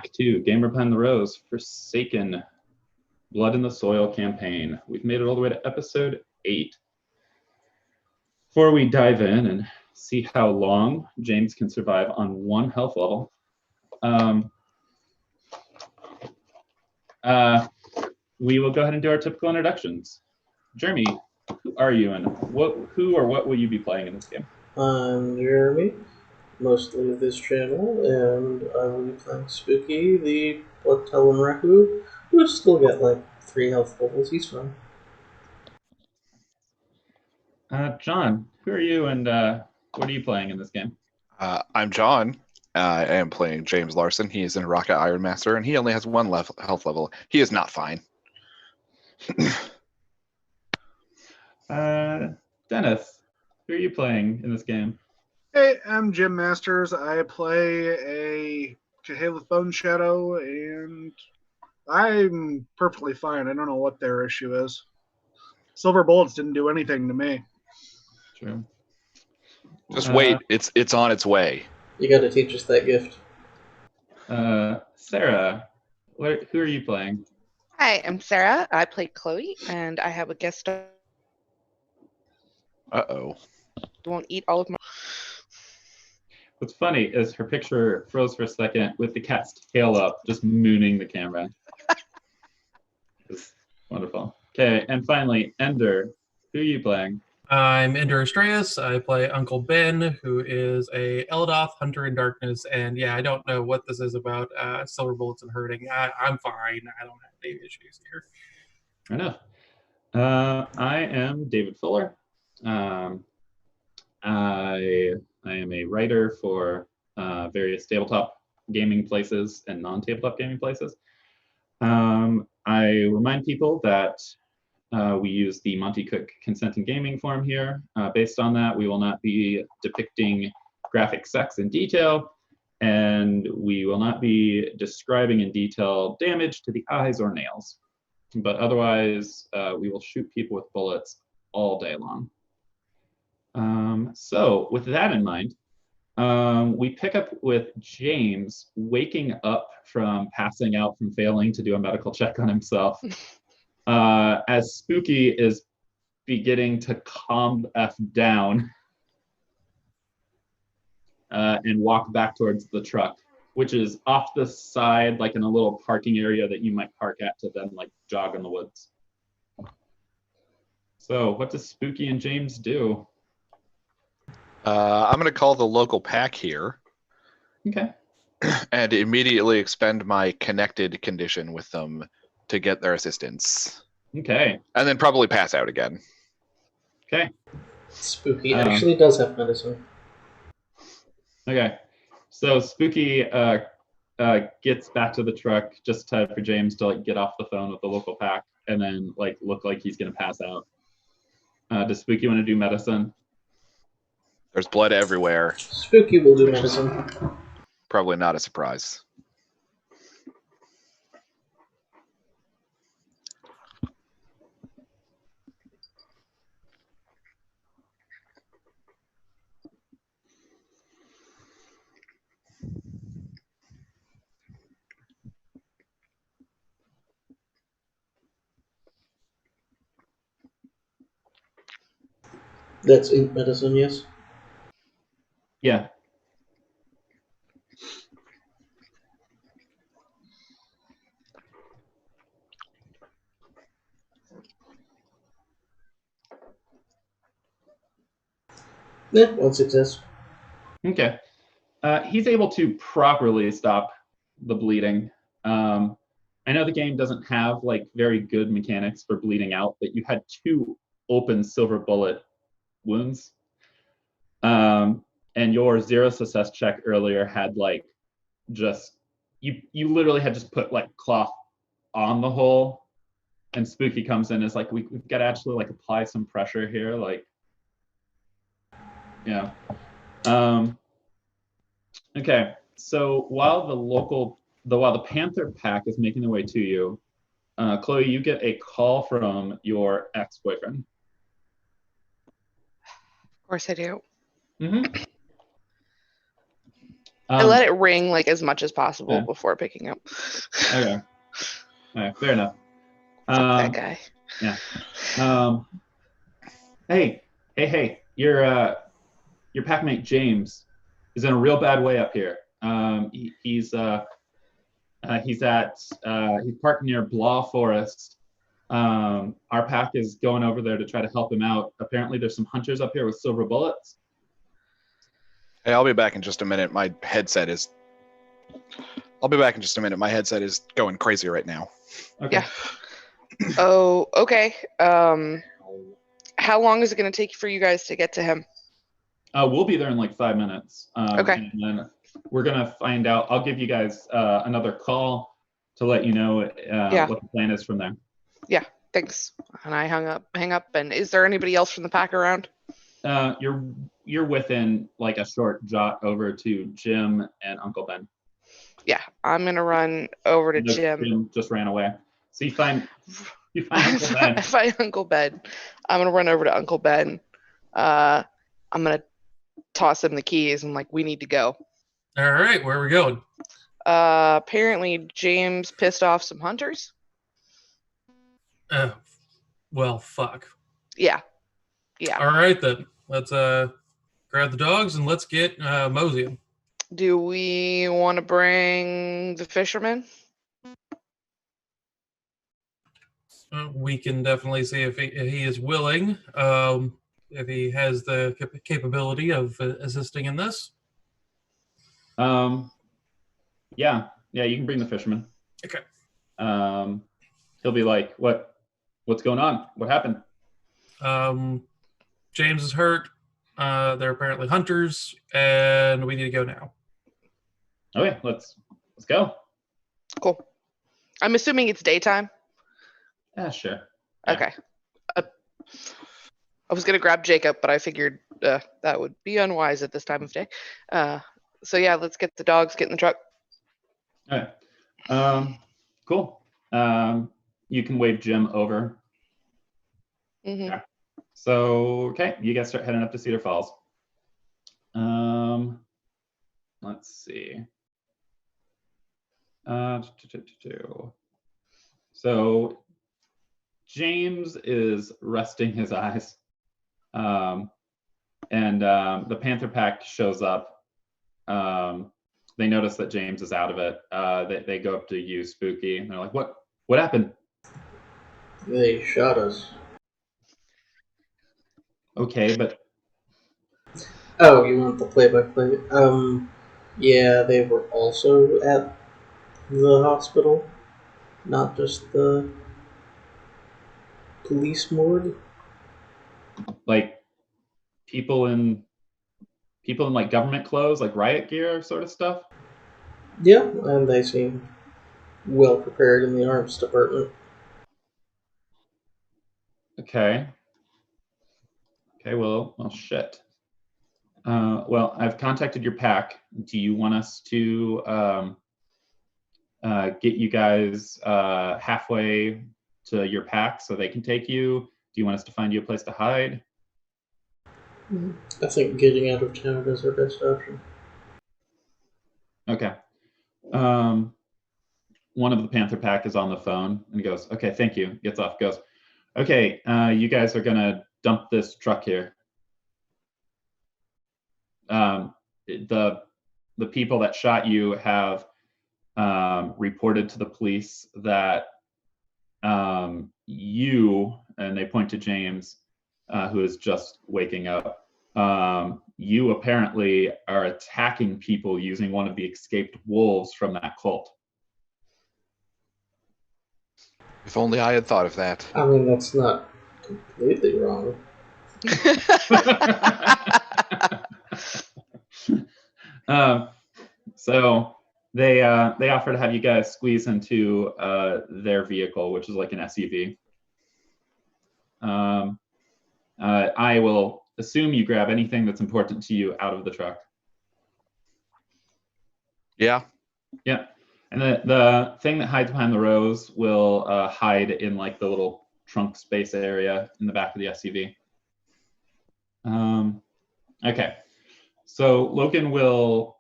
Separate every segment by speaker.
Speaker 1: back to Gamer Behind the Rose Forsaken Blood in the Soil campaign. We've made it all the way to episode 8. Before we dive in and see how long James can survive on 1 health level, we will go ahead and do our typical introductions. Jeremy, who are you and who or what will you be playing in this game?
Speaker 2: I'm Jeremy, mostly of this channel, and I will be playing Spooky, the Blood Talon Raku, who's still got like 3 health levels. He's fine.
Speaker 1: John, who are you and what are you playing in this game?
Speaker 3: I'm John. I am playing James Larson. He is in Rocket Iron Master, and he only has 1 health level. He is not fine.
Speaker 1: Dennis, who are you playing in this game?
Speaker 4: Hey, I'm Jim Masters. I play a Chehalis Bone Shadow, and I'm perfectly fine. I don't know what their issue is. Silver Bullets didn't do anything to me.
Speaker 1: True.
Speaker 3: Just wait. It's on its way.
Speaker 2: You gotta teach us that gift.
Speaker 1: Sarah, who are you playing?
Speaker 5: Hi, I'm Sarah. I play Chloe, and I have a guest star.
Speaker 3: Uh-oh.
Speaker 5: Won't eat all of my...
Speaker 1: What's funny is her picture froze for a second with the cat's tail up, just mooning the camera. It's wonderful. Okay, and finally, Ender, who are you playing?
Speaker 6: I'm Ender Astreus. I play Uncle Ben, who is a Eldoth Hunter in Darkness, and yeah, I don't know what this is about silver bullets and hurting. I'm fine. I don't have any issues here.
Speaker 1: Fair enough. I am David Fuller. I am a writer for various tabletop gaming places and non-tabletop gaming places. I remind people that we use the Monty Cook consent in gaming form here. Based on that, we will not be depicting graphic sex in detail, and we will not be describing in detail damage to the eyes or nails. But otherwise, we will shoot people with bullets all day long. So with that in mind, we pick up with James waking up from passing out from failing to do a medical check on himself as Spooky is beginning to calm the F down and walk back towards the truck, which is off the side, like in a little parking area that you might park at to then like jog in the woods. So what does Spooky and James do?
Speaker 3: I'm going to call the local pack here.
Speaker 1: Okay.
Speaker 3: And immediately expend my connected condition with them to get their assistance.
Speaker 1: Okay.
Speaker 3: And then probably pass out again.
Speaker 1: Okay.
Speaker 2: Spooky actually does have medicine.
Speaker 1: Okay. So Spooky gets back to the truck just time for James to like get off the phone with the local pack and then like look like he's gonna pass out. Does Spooky want to do medicine?
Speaker 3: There's blood everywhere.
Speaker 2: Spooky will do medicine.
Speaker 3: Probably not a surprise.
Speaker 2: That's ink medicine, yes?
Speaker 1: Yeah.
Speaker 2: Yeah, 1 success.
Speaker 1: Okay. He's able to properly stop the bleeding. I know the game doesn't have like very good mechanics for bleeding out, but you had 2 open silver bullet wounds. And your 0 success check earlier had like just you literally had just put like cloth on the hole, and Spooky comes in and is like, we've got to actually like apply some pressure here, like yeah. Okay, so while the Panther pack is making their way to you, Chloe, you get a call from your ex-boyfriend.
Speaker 5: Of course I do.
Speaker 1: Mm-hmm.
Speaker 5: I let it ring like as much as possible
Speaker 1: Yeah.
Speaker 5: before picking up.
Speaker 1: Okay. All right, fair enough.
Speaker 5: Fuck that guy.
Speaker 1: Hey, your packmate James is in a real bad way up here. He's parked near Blaw Forest. Our pack is going over there to try to help him out. Apparently, there's some hunters up here with silver bullets.
Speaker 3: Hey, I'll be back in just a minute. My headset is. I'll be back in just a minute. My headset is going crazy right now.
Speaker 1: Okay.
Speaker 5: Yeah. Oh, okay. How long is it going to take for you guys to get to him?
Speaker 1: We'll be there in like 5 minutes.
Speaker 5: Okay.
Speaker 1: And then we're gonna find out. I'll give you guys another call to let you know what the plan is from there.
Speaker 5: Yeah. Thanks. And I hang up. And is there anybody else from the pack around?
Speaker 1: You're within like a short jot over to Jim and Uncle Ben.
Speaker 5: Yeah, I'm gonna run over to Jim.
Speaker 1: Jim just ran away. So you find Uncle Ben.
Speaker 5: I find Uncle Ben. I'm gonna run over to Uncle Ben. I'm gonna toss him the keys and like, we need to go.
Speaker 6: All right, where are we going?
Speaker 5: Apparently James pissed off some hunters.
Speaker 6: Well, fuck.
Speaker 5: Yeah.
Speaker 6: All right then. Let's grab the dogs and let's get moseying.
Speaker 5: Do we want to bring the fisherman?
Speaker 6: We can definitely see if he is willing. If he has the capability of assisting in this.
Speaker 1: Yeah, you can bring the fisherman.
Speaker 6: Okay.
Speaker 1: He'll be like, what's going on? What happened?
Speaker 6: James is hurt. They're apparently hunters, and we need to go now.
Speaker 1: Okay, let's go.
Speaker 5: Cool. I'm assuming it's daytime.
Speaker 1: Yeah, sure.
Speaker 5: Okay. I was gonna grab Jacob, but I figured that would be unwise at this time of day. So yeah, let's get the dogs, get in the truck.
Speaker 1: All right. Cool. You can wave Jim over.
Speaker 5: Mm-hmm.
Speaker 1: Yeah. So, okay, you guys start heading up to Cedar Falls. Let's see. So, James is resting his eyes. And the Panther Pack shows up. They notice that James is out of it. They go up to you, Spooky, and they're like, what happened?
Speaker 2: They shot us.
Speaker 1: Okay, but...
Speaker 2: Oh, you want the play-by-play? Yeah, they were also at the hospital, not just the police morgue.
Speaker 1: Like, people in like government clothes, like riot gear sort of stuff?
Speaker 2: Yeah, and they seem well prepared in the arms department.
Speaker 1: Okay, well, shit. Well, I've contacted your pack. Do you want us to get you guys halfway to your pack so they can take you? Do you want us to find you a place to hide?
Speaker 2: I think getting out of town is our best option.
Speaker 1: Okay. One of the Panther Pack is on the phone and he goes, okay, thank you. Gets off, goes, okay, you guys are gonna dump this truck here. The people that shot you have reported to the police that you, and they point to James, who is just waking up, you apparently are attacking people using one of the escaped wolves from that cult.
Speaker 3: If only I had thought of that.
Speaker 2: I mean, that's not completely wrong.
Speaker 1: So they offer to have you guys squeeze into their vehicle, which is like an SUV. I will assume you grab anything that's important to you out of the truck.
Speaker 3: Yeah.
Speaker 1: Yeah. And the thing that hides behind the rows will hide in like the little trunk space area in the back of the SUV. Okay. So Logan will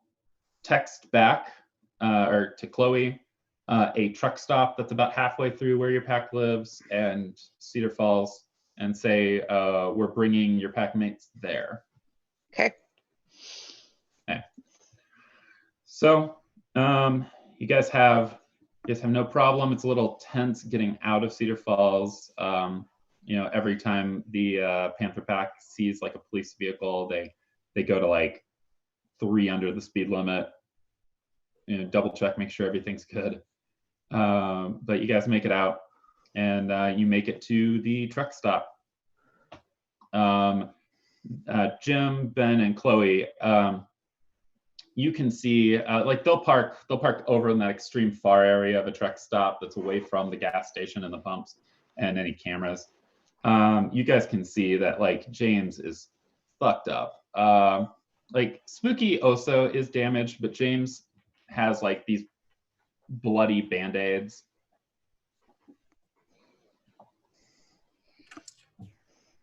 Speaker 1: text back or to Chloe a truck stop that's about halfway through where your pack lives and Cedar Falls, and say we're bringing your pack mates there.
Speaker 5: Okay.
Speaker 1: Okay. So you guys have no problem. It's a little tense getting out of Cedar Falls. Every time the Panther Pack sees like a police vehicle, they go to like 3 under the speed limit. Double check, make sure everything's good. But you guys make it out, and you make it to the truck stop. Jim, Ben, and Chloe, you can see like they'll park over in that extreme far area of a truck stop that's away from the gas station and the pumps and any cameras. You guys can see that like James is fucked up. Like Spooky also is damaged, but James has like these bloody band-aids.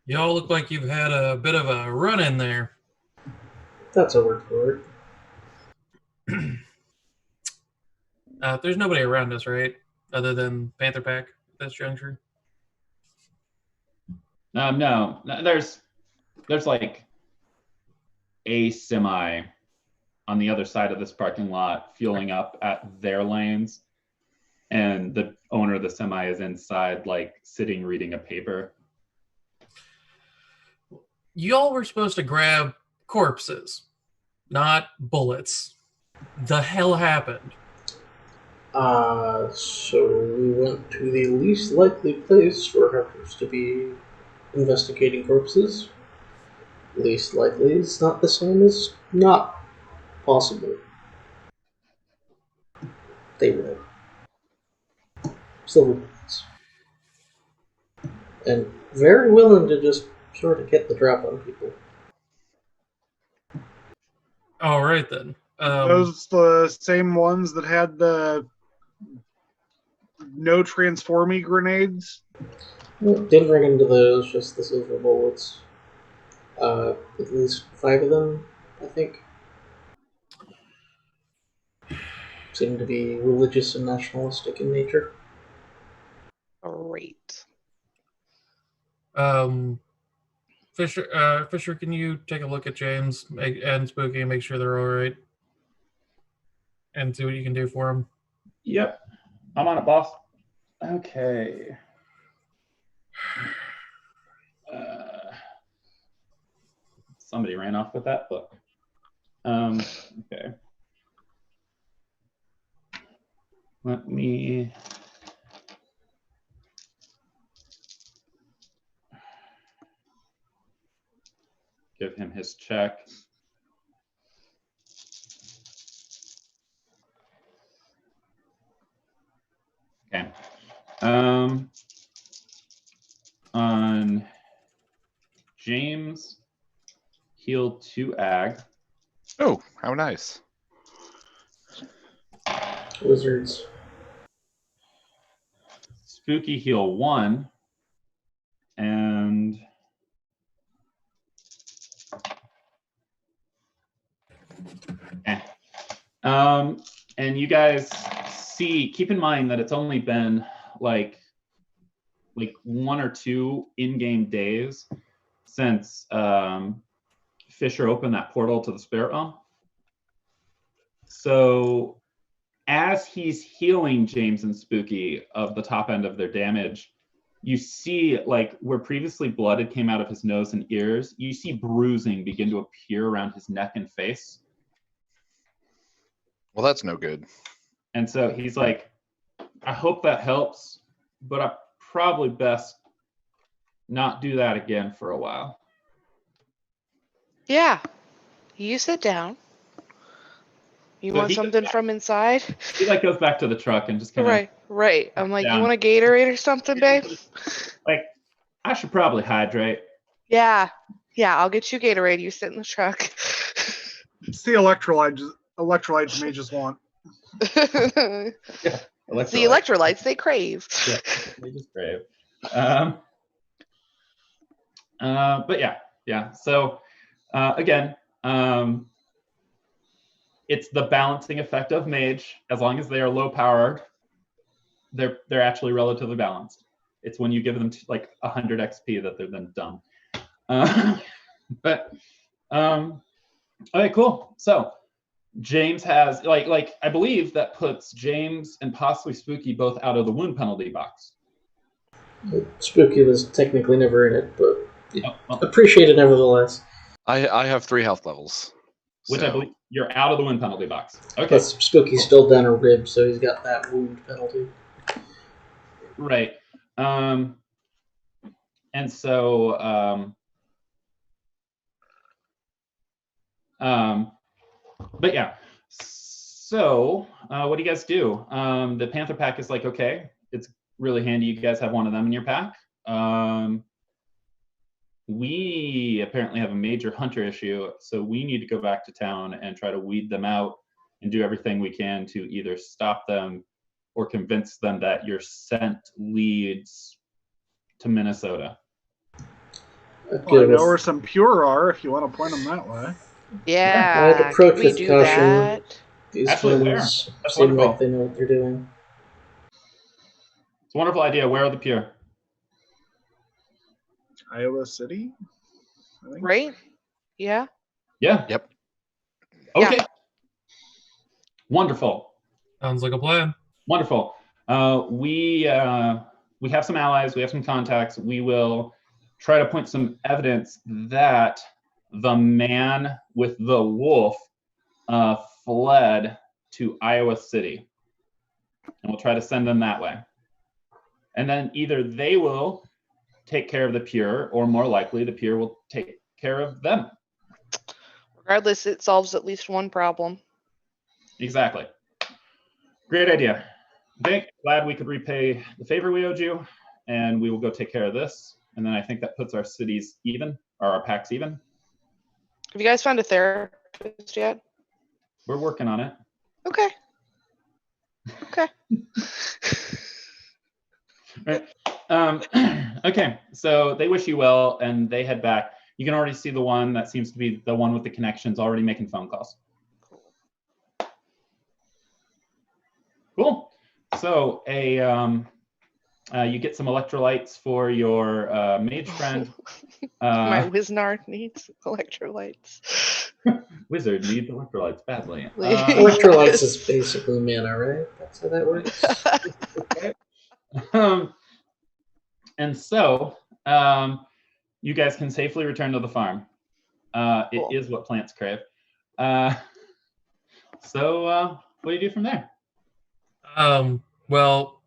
Speaker 6: Y'all look like you've had a bit of a run in there.
Speaker 2: That's a word for it.
Speaker 6: There's nobody around us, right? Other than Panther Pack at this juncture?
Speaker 1: No, there's like a semi on the other side of this parking lot fueling up at their lanes, and the owner of the semi is inside, like sitting reading a paper.
Speaker 6: Y'all were supposed to grab corpses, not bullets. The hell happened?
Speaker 2: So we went to the least likely place for hunters to be investigating corpses. Least likely is not the same as not possible. They were silver bullets. And very willing to just sort of get the drop on people.
Speaker 6: All right, then.
Speaker 4: Those the same ones that had the no transformy grenades?
Speaker 2: Didn't run into those, just the silver bullets. At least 5 of them, I think. Seem to be religious and nationalistic in nature.
Speaker 5: Great.
Speaker 6: Fisher, can you take a look at James and Spooky and make sure they're all right? And see what you can do for them?
Speaker 1: Yep, I'm on it, boss. Okay. Somebody ran off with that book. Okay. Let me give him his check. Okay. On James, heal 2 ag.
Speaker 3: Oh, how nice.
Speaker 2: Wizards.
Speaker 1: Spooky, heal 1. And and you guys see, keep in mind that it's only been like 1 or 2 in-game days since Fisher opened that portal to the Spirit Realm. So as he's healing James and Spooky of the top end of their damage, you see, like where previously blood had came out of his nose and ears, you see bruising begin to appear around his neck and face.
Speaker 3: Well, that's no good.
Speaker 1: And so he's like, I hope that helps, but I probably best not do that again for a while.
Speaker 5: Yeah. You sit down. You
Speaker 1: So
Speaker 5: want
Speaker 1: he goes
Speaker 5: something
Speaker 1: back-
Speaker 5: from inside?
Speaker 1: He like goes back to the truck and just kind of
Speaker 5: Right. I'm like,
Speaker 1: down.
Speaker 5: you want a Gatorade or something, babe?
Speaker 1: like, I should probably hydrate.
Speaker 5: Yeah. I'll get you Gatorade. You sit in the truck.
Speaker 4: It's the electrolytes may just want.
Speaker 5: The electrolytes they crave.
Speaker 1: Yeah, they just crave. But yeah. So again, it's the balancing effect of mage. As long as they are low powered, they're actually relatively balanced. It's when you give them like 100 XP that they're then dumb. But okay, cool. So James has like I believe that puts James and possibly Spooky both out of the wound penalty box.
Speaker 2: Spooky was technically never in it, but
Speaker 1: Oh, well,
Speaker 2: appreciate it nevertheless.
Speaker 3: I have 3 health levels.
Speaker 1: which I
Speaker 3: so-
Speaker 1: believe you're out of the wound penalty box. Okay,
Speaker 2: Plus, Spooky's still down a rib, so he's got that wound penalty.
Speaker 1: right. And so but yeah. So what do you guys do? The Panther pack is like, okay, it's really handy you guys have one of them in your pack. We apparently have a major hunter issue, so we need to go back to town and try to weed them out and do everything we can to either stop them or convince them that your scent leads to Minnesota.
Speaker 4: Well, I know where some pure are if you want to point them that way.
Speaker 5: Yeah,
Speaker 2: I'd approach
Speaker 5: can we
Speaker 2: with
Speaker 5: do
Speaker 2: caution.
Speaker 5: that?
Speaker 2: These
Speaker 1: Actually, where?
Speaker 2: ones
Speaker 1: That's
Speaker 2: seem
Speaker 1: wonderful.
Speaker 2: like they know what they're doing.
Speaker 1: It's a wonderful idea. Where are the pure?
Speaker 4: Iowa City, I think.
Speaker 5: Right? Yeah.
Speaker 1: Yeah.
Speaker 3: Yep.
Speaker 1: Okay. Wonderful.
Speaker 6: Sounds like a plan.
Speaker 1: Wonderful. We have some allies. We have some contacts. We will try to point some evidence that the man with the wolf fled to Iowa City, and we'll try to send them that way. And then either they will take care of the pure, or more likely, the pure will take care of them.
Speaker 5: Regardless, it solves at least one problem.
Speaker 1: Exactly. Great idea. Okay, glad we could repay the favor we owed you, and we will go take care of this. And then I think that puts our cities even, or our packs even.
Speaker 5: Have you guys found a therapist yet?
Speaker 1: We're working on it.
Speaker 5: Okay. Okay.
Speaker 1: Right. Okay, so they wish you well, and they head back. You can already see the one that seems to be the one with the connections already making phone calls. Cool. So you get some electrolytes for your mage friend.
Speaker 5: My Wiznard needs electrolytes.
Speaker 1: Wizard needs electrolytes badly.
Speaker 2: Electrolytes is basically mana, right? That's how that works.
Speaker 1: And so you guys can safely return to the farm.
Speaker 5: Cool.
Speaker 1: It is what plants crave. So what do you do from there?
Speaker 6: Well,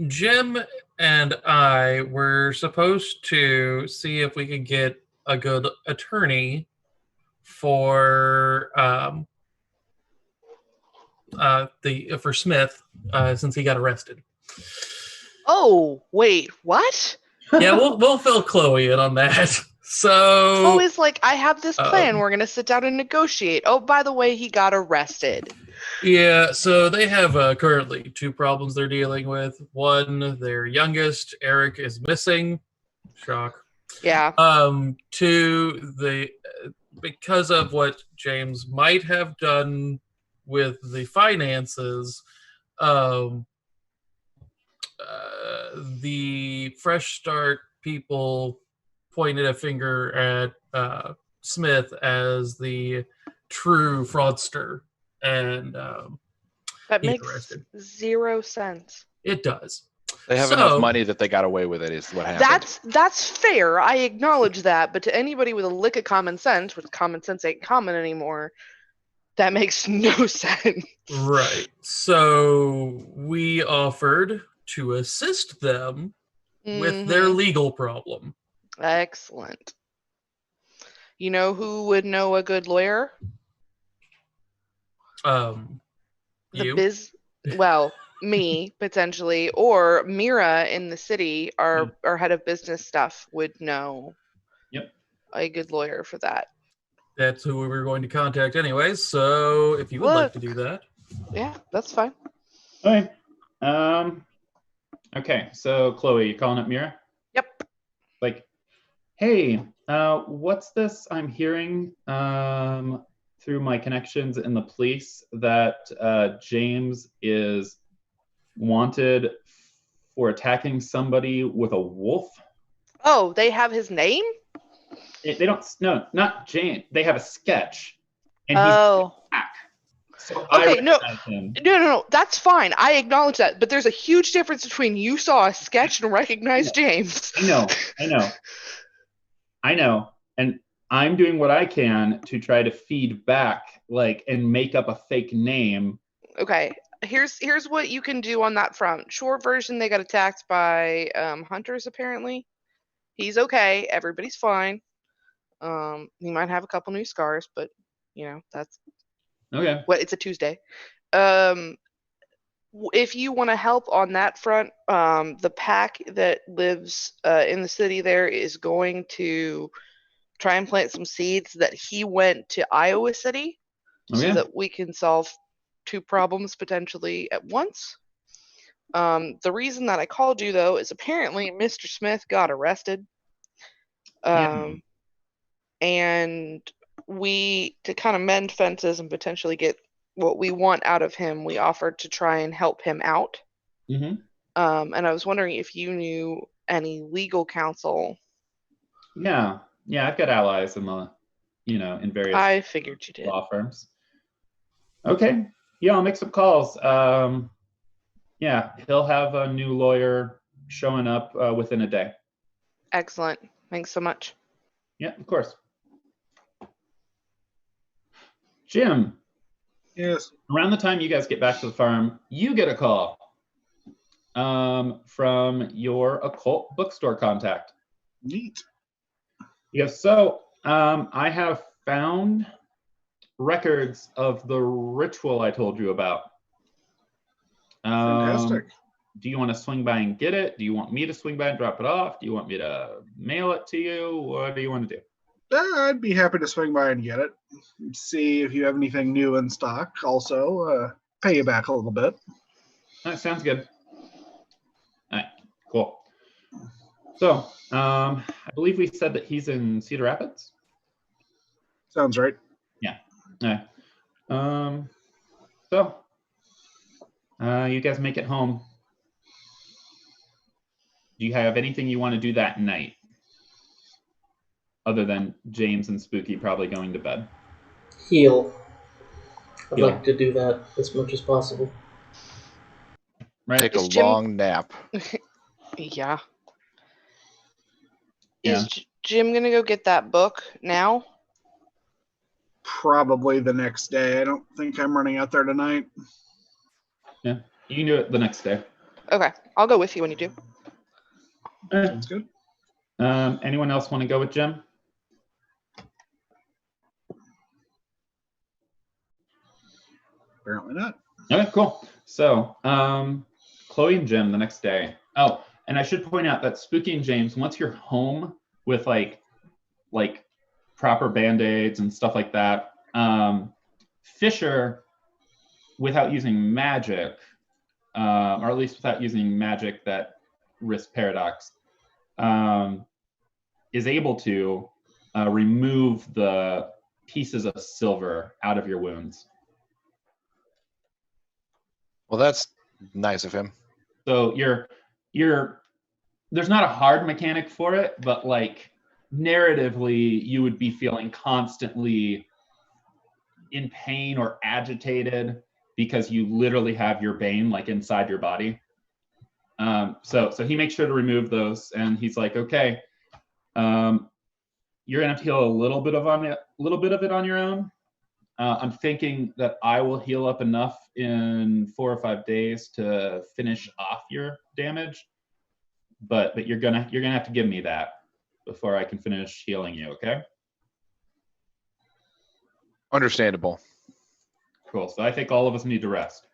Speaker 6: Jim and I were supposed to see if we could get a good attorney for for Smith since he got arrested.
Speaker 5: Oh, wait, what?
Speaker 6: Yeah, we'll fill Chloe in on that. So
Speaker 5: Chloe's like, I have this plan. We're going to sit down and negotiate. Oh, by the way, he got arrested.
Speaker 6: yeah, so they have currently 2 problems they're dealing with. One, their youngest, Eric, is missing. Shock.
Speaker 5: Yeah.
Speaker 6: 2, because of what James might have done with the finances, the Fresh Start people pointed a finger at Smith as the true fraudster, and
Speaker 5: That
Speaker 6: he's
Speaker 5: makes
Speaker 6: arrested.
Speaker 5: 0 sense.
Speaker 6: It does.
Speaker 3: They have
Speaker 6: So-
Speaker 3: enough money that they got away with it, is what happened.
Speaker 5: That's fair. I acknowledge that. But to anybody with a lick of common sense, which common sense ain't common anymore, that makes no sense.
Speaker 6: Right. So we offered to assist them with their
Speaker 5: Mhm.
Speaker 6: legal problem.
Speaker 5: Excellent. You know who would know a good lawyer?
Speaker 6: You.
Speaker 5: Well, me potentially, or Mira in the city, our head of business stuff would know.
Speaker 1: Yep.
Speaker 5: A good lawyer for that.
Speaker 6: That's who we were going to contact anyways. So if you would like to do that.
Speaker 5: Yeah, that's fine.
Speaker 1: Okay. Okay, so Chloe, you calling up Mira?
Speaker 5: Yep.
Speaker 1: Like, hey, what's this I'm hearing through my connections in the police that James is wanted for attacking somebody with a wolf.
Speaker 5: Oh, they have his name?
Speaker 1: They don't. No, not James. They have a sketch, and he's
Speaker 5: Oh.
Speaker 1: back. So
Speaker 5: Okay,
Speaker 1: I
Speaker 5: no.
Speaker 1: recognize him.
Speaker 5: No. That's fine. I acknowledge that. But there's a huge difference between you saw a sketch and recognized James.
Speaker 1: I know. And I'm doing what I can to try to feed back, like, and make up a fake name.
Speaker 5: Okay. Here's what you can do on that front. Short version, they got attacked by hunters, apparently. He's okay. Everybody's fine. He might have a couple new scars, but that's
Speaker 1: Okay.
Speaker 5: it's a Tuesday. If you want to help on that front, the pack that lives in the city there is going to try and plant some seeds that he went to Iowa City so that we can solve 2 problems potentially at once. The reason that I called you, though, is apparently Mr. Smith got arrested. And to kind of mend fences and potentially get what we want out of him, we offered to try and help him out.
Speaker 1: Mm-hmm.
Speaker 5: And I was wondering if you knew any legal counsel.
Speaker 1: Yeah, I've got allies in the, in various
Speaker 5: I figured you did.
Speaker 1: law firms. Okay, yeah, I'll make some calls. Yeah, he'll have a new lawyer showing up within a day.
Speaker 5: Excellent. Thanks so much.
Speaker 1: Yeah, of course. Jim.
Speaker 4: Yes.
Speaker 1: Around the time you guys get back to the farm, you get a call from your occult bookstore contact.
Speaker 4: Neat.
Speaker 1: Yes, so I have found records of the ritual I told you about.
Speaker 4: Fantastic.
Speaker 1: Do you want to swing by and get it? Do you want me to swing by and drop it off? Do you want me to mail it to you? What do you want to do?
Speaker 4: I'd be happy to swing by and get it. See if you have anything new in stock. Also, pay you back a little bit.
Speaker 1: That sounds good. All right, cool. So, I believe we said that he's in Cedar Rapids.
Speaker 4: Sounds right.
Speaker 1: Yeah. So, you guys make it home. Do you have anything you want to do that night? Other than James and Spooky probably going to bed.
Speaker 2: Heal. I'd
Speaker 1: Heal.
Speaker 2: like to do that as much as possible.
Speaker 1: Right.
Speaker 3: Take a
Speaker 5: Is Jim-
Speaker 3: long nap.
Speaker 5: Yeah.
Speaker 1: Yeah.
Speaker 5: Is Jim going to go get that book now?
Speaker 4: Probably the next day. I don't think I'm running out there tonight.
Speaker 1: Yeah. You can do it the next day.
Speaker 5: Okay. I'll go with you when you do.
Speaker 4: Sounds good.
Speaker 1: Anyone else want to go with Jim?
Speaker 4: Apparently not.
Speaker 1: Okay, cool. So, Chloe and Jim the next day. Oh, and I should point out that Spooky and James, once you're home with like proper Band-Aids and stuff like that, Fisher, without using magic, or at least without using magic that risks paradox, is able to remove the pieces of silver out of your wounds.
Speaker 3: Well, that's nice of him.
Speaker 1: So there's not a hard mechanic for it, but like narratively, you would be feeling constantly in pain or agitated because you literally have your bane like inside your body. So he makes sure to remove those, and he's like, okay, you're gonna have to heal a little bit of it on your own. I'm thinking that I will heal up enough in 4 or 5 days to finish off your damage, but you're gonna have to give me that before I can finish healing you. Okay?
Speaker 3: Understandable.
Speaker 1: Cool. So I think all of us need to rest,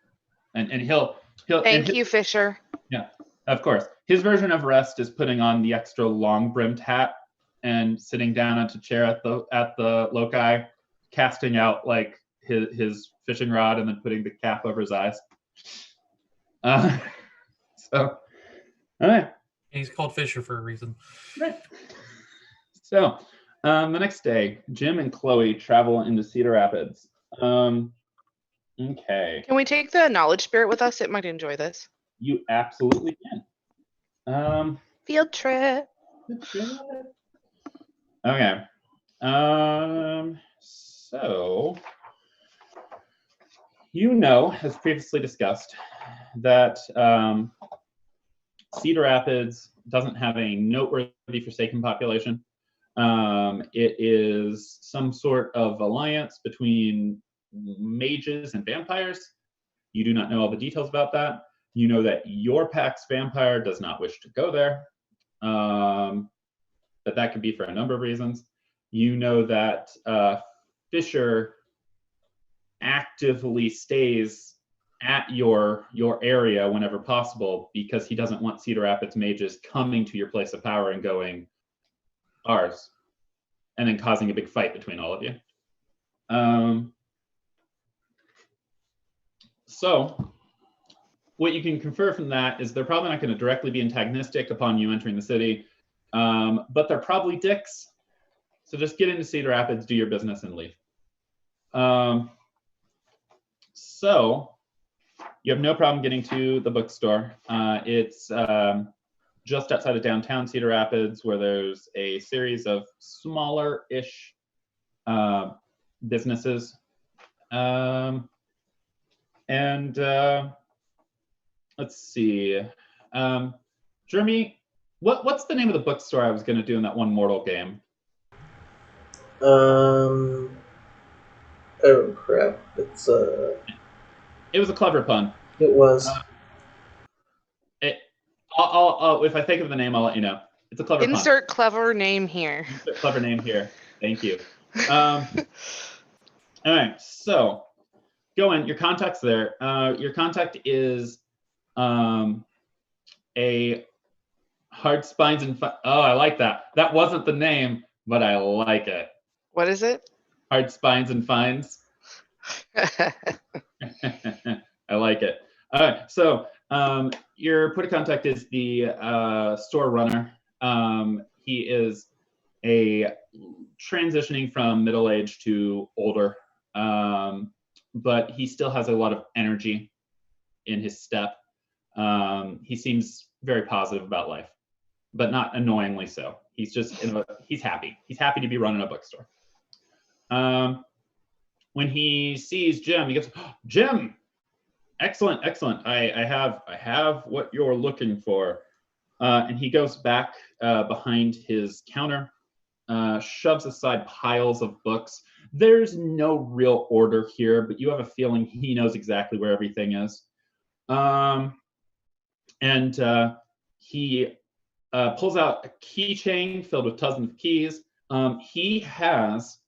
Speaker 1: and he'll.
Speaker 5: Thank you, Fisher.
Speaker 1: Yeah, of course. His version of rest is putting on the extra long brimmed hat and sitting down at a chair at the loci, casting out like his fishing rod and then putting the cap over his eyes. So, all right.
Speaker 6: He's called Fisher for a reason.
Speaker 1: Right. So, The next day, Jim and Chloe travel into Cedar Rapids. Okay,
Speaker 5: Can we take the knowledge spirit with us? It might enjoy this.
Speaker 1: you absolutely can.
Speaker 5: Field trip.
Speaker 1: Okay. So you know, as previously discussed, that Cedar Rapids doesn't have a noteworthy Forsaken population. It is some sort of alliance between mages and vampires. You do not know all the details about that. You know that your pack's vampire does not wish to go there. But that could be for a number of reasons. You know that Fisher actively stays at your area whenever possible because he doesn't want Cedar Rapids mages coming to your place of power and going, ours, and then causing a big fight between all of you. So what you can confer from that is they're probably not going to directly be antagonistic upon you entering the city, but they're probably dicks. So just get into Cedar Rapids, do your business, and leave. So you have no problem getting to the bookstore. It's just outside of downtown Cedar Rapids, where there's a series of smaller-ish businesses. Let's see. Jeremy, what's the name of the bookstore I was going to do in that one Mortal game?
Speaker 2: Oh crap! It
Speaker 1: was a clever pun.
Speaker 2: It was.
Speaker 1: I'll if I think of the name, I'll let you know. It's a clever pun.
Speaker 5: Insert clever name here.
Speaker 1: Insert clever name here. Thank you. All right, so go in. Your contact's there. Your contact is a Hard Spines and oh, I like that. That wasn't the name, but I like it.
Speaker 5: What is it?
Speaker 1: Hard Spines and Fines. I like it. All right, so your point of contact is the store runner. He is transitioning from middle age to older, but he still has a lot of energy in his step. He seems very positive about life, but not annoyingly so. He's just he's happy. He's happy to be running a bookstore. When he sees Jim, he goes, oh, "Jim, excellent. I have what you're looking for." And he goes back behind his counter, shoves aside piles of books. There's no real order here, but you have a feeling he knows exactly where everything is. He pulls out a keychain filled with dozens of keys. He has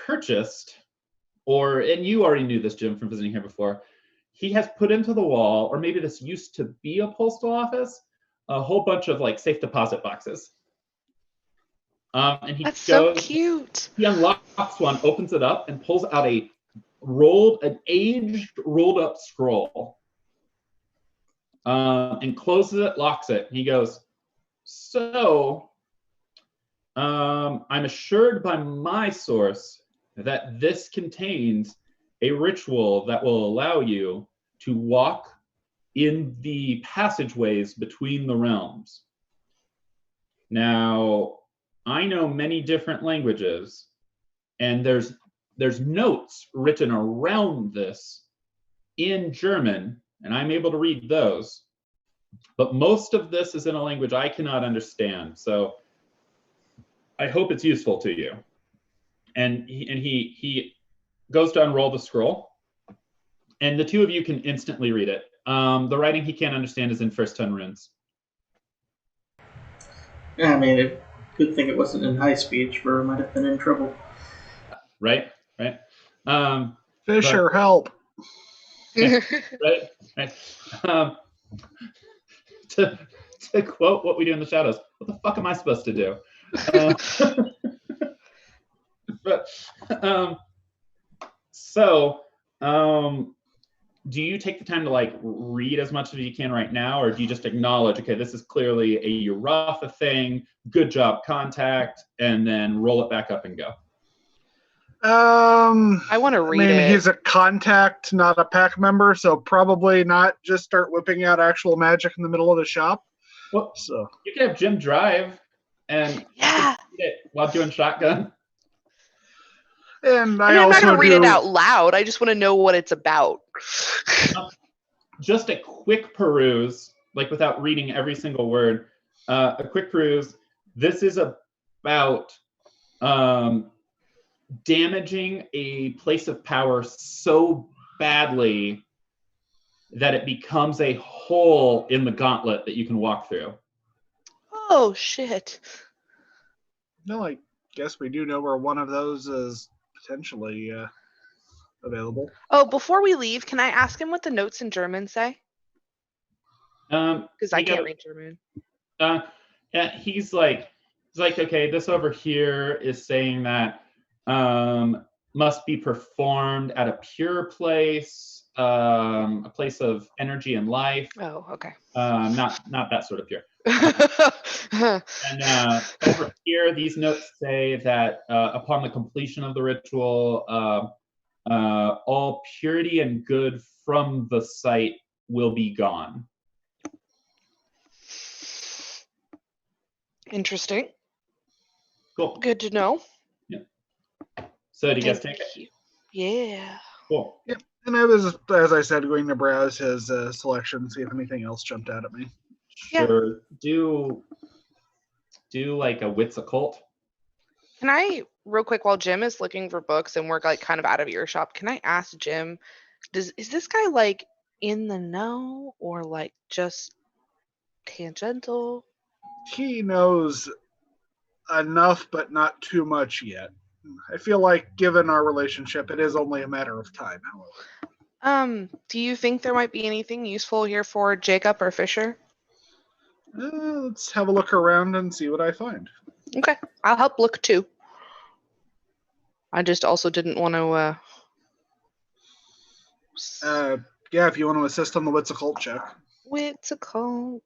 Speaker 1: purchased, and you already knew this, Jim, from visiting here before, he has put into the wall, or maybe this used to be a postal office, a whole bunch of like safe deposit boxes. And he
Speaker 5: That's so cute.
Speaker 1: He unlocks one, opens it up, and pulls out an aged rolled up scroll. And closes it, locks it. He goes, "So, I'm assured by my source that this contains a ritual that will allow you to walk in the passageways between the realms." Now, I know many different languages, and there's notes written around this in German, and I'm able to read those. But most of this is in a language I cannot understand, so I hope it's useful to you. And he goes to unroll the scroll, and the two of you can instantly read it. The writing he can't understand is in First Ton runes.
Speaker 2: Yeah, I mean, good thing it wasn't in high speech, or I might have been in trouble.
Speaker 1: Right.
Speaker 4: Fisher, help.
Speaker 1: Right. To quote What We Do in the Shadows, what the fuck am I supposed to do? do you take the time to like read as much as you can right now, or do you just acknowledge, okay, this is clearly a Uratha thing, good job, contact, and then roll it back up and go?
Speaker 5: I want to read it.
Speaker 4: He's a contact, not a pack member, so probably not just start whipping out actual magic in the middle of the shop.
Speaker 1: Well,
Speaker 4: So
Speaker 1: you can have Jim drive and
Speaker 5: Yeah.
Speaker 1: read it while doing shotgun.
Speaker 4: and
Speaker 5: I
Speaker 4: I
Speaker 5: mean, I'm not
Speaker 4: also
Speaker 5: going to read it
Speaker 4: do
Speaker 5: out loud. I just want to know what it's about.
Speaker 1: Just a quick peruse, like without reading every single word, a quick peruse. This is about damaging a place of power so badly that it becomes a hole in the gauntlet that you can walk through.
Speaker 5: Oh, shit.
Speaker 4: No, I guess we do know where one of those is potentially available.
Speaker 5: Oh, before we leave, can I ask him what the notes in German say? Because I can't read German.
Speaker 1: Yeah, he's like, okay, this over here is saying that must be performed at a pure place, a place of energy and life.
Speaker 5: Oh, okay.
Speaker 1: Not that sort of pure. And over here, these notes say that upon the completion of the ritual, all purity and good from the site will be gone.
Speaker 5: Interesting.
Speaker 1: Cool.
Speaker 5: Good to know.
Speaker 1: So do you guys
Speaker 5: Thank
Speaker 1: take it?
Speaker 5: you. Yeah.
Speaker 1: Cool.
Speaker 4: Yep. And I was, as I said, going to browse his selection, see if anything else jumped out at me.
Speaker 5: Yeah.
Speaker 1: Sure. Do like a wits occult.
Speaker 5: Can I, real quick, while Jim is looking for books and we're like kind of out of earshot, can I ask Jim, is this guy like in the know or like just tangential?
Speaker 4: He knows enough, but not too much yet. I feel like, given our relationship, it is only a matter of time, however.
Speaker 5: Do you think there might be anything useful here for Jacob or Fisher?
Speaker 4: Let's have a look around and see what I find.
Speaker 5: Okay, I'll help look too. I just also didn't want to.
Speaker 4: Yeah, if you want to assist on the wits occult check.
Speaker 5: Wits occult.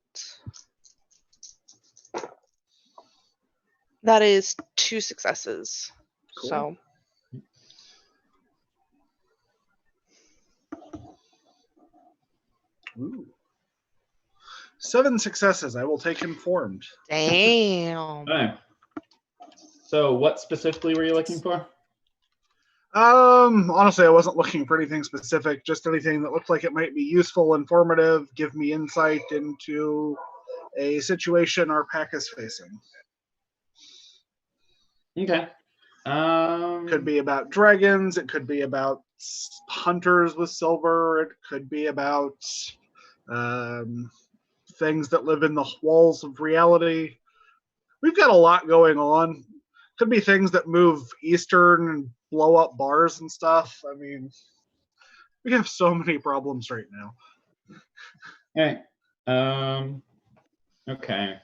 Speaker 5: That is 2 successes.
Speaker 4: Cool.
Speaker 5: So.
Speaker 4: Ooh. 7 successes. I will take informed.
Speaker 5: Damn.
Speaker 1: Okay. So what specifically were you looking for?
Speaker 4: Honestly, I wasn't looking for anything specific, just anything that looked like it might be useful, informative, give me insight into a situation our pack is facing.
Speaker 1: Okay.
Speaker 4: Could be about dragons, it could be about hunters with silver, it could be about things that live in the walls of reality. We've got a lot going on. Could be things that move eastern and blow up bars and stuff. I mean, we have so many problems right now.
Speaker 1: Okay. Okay.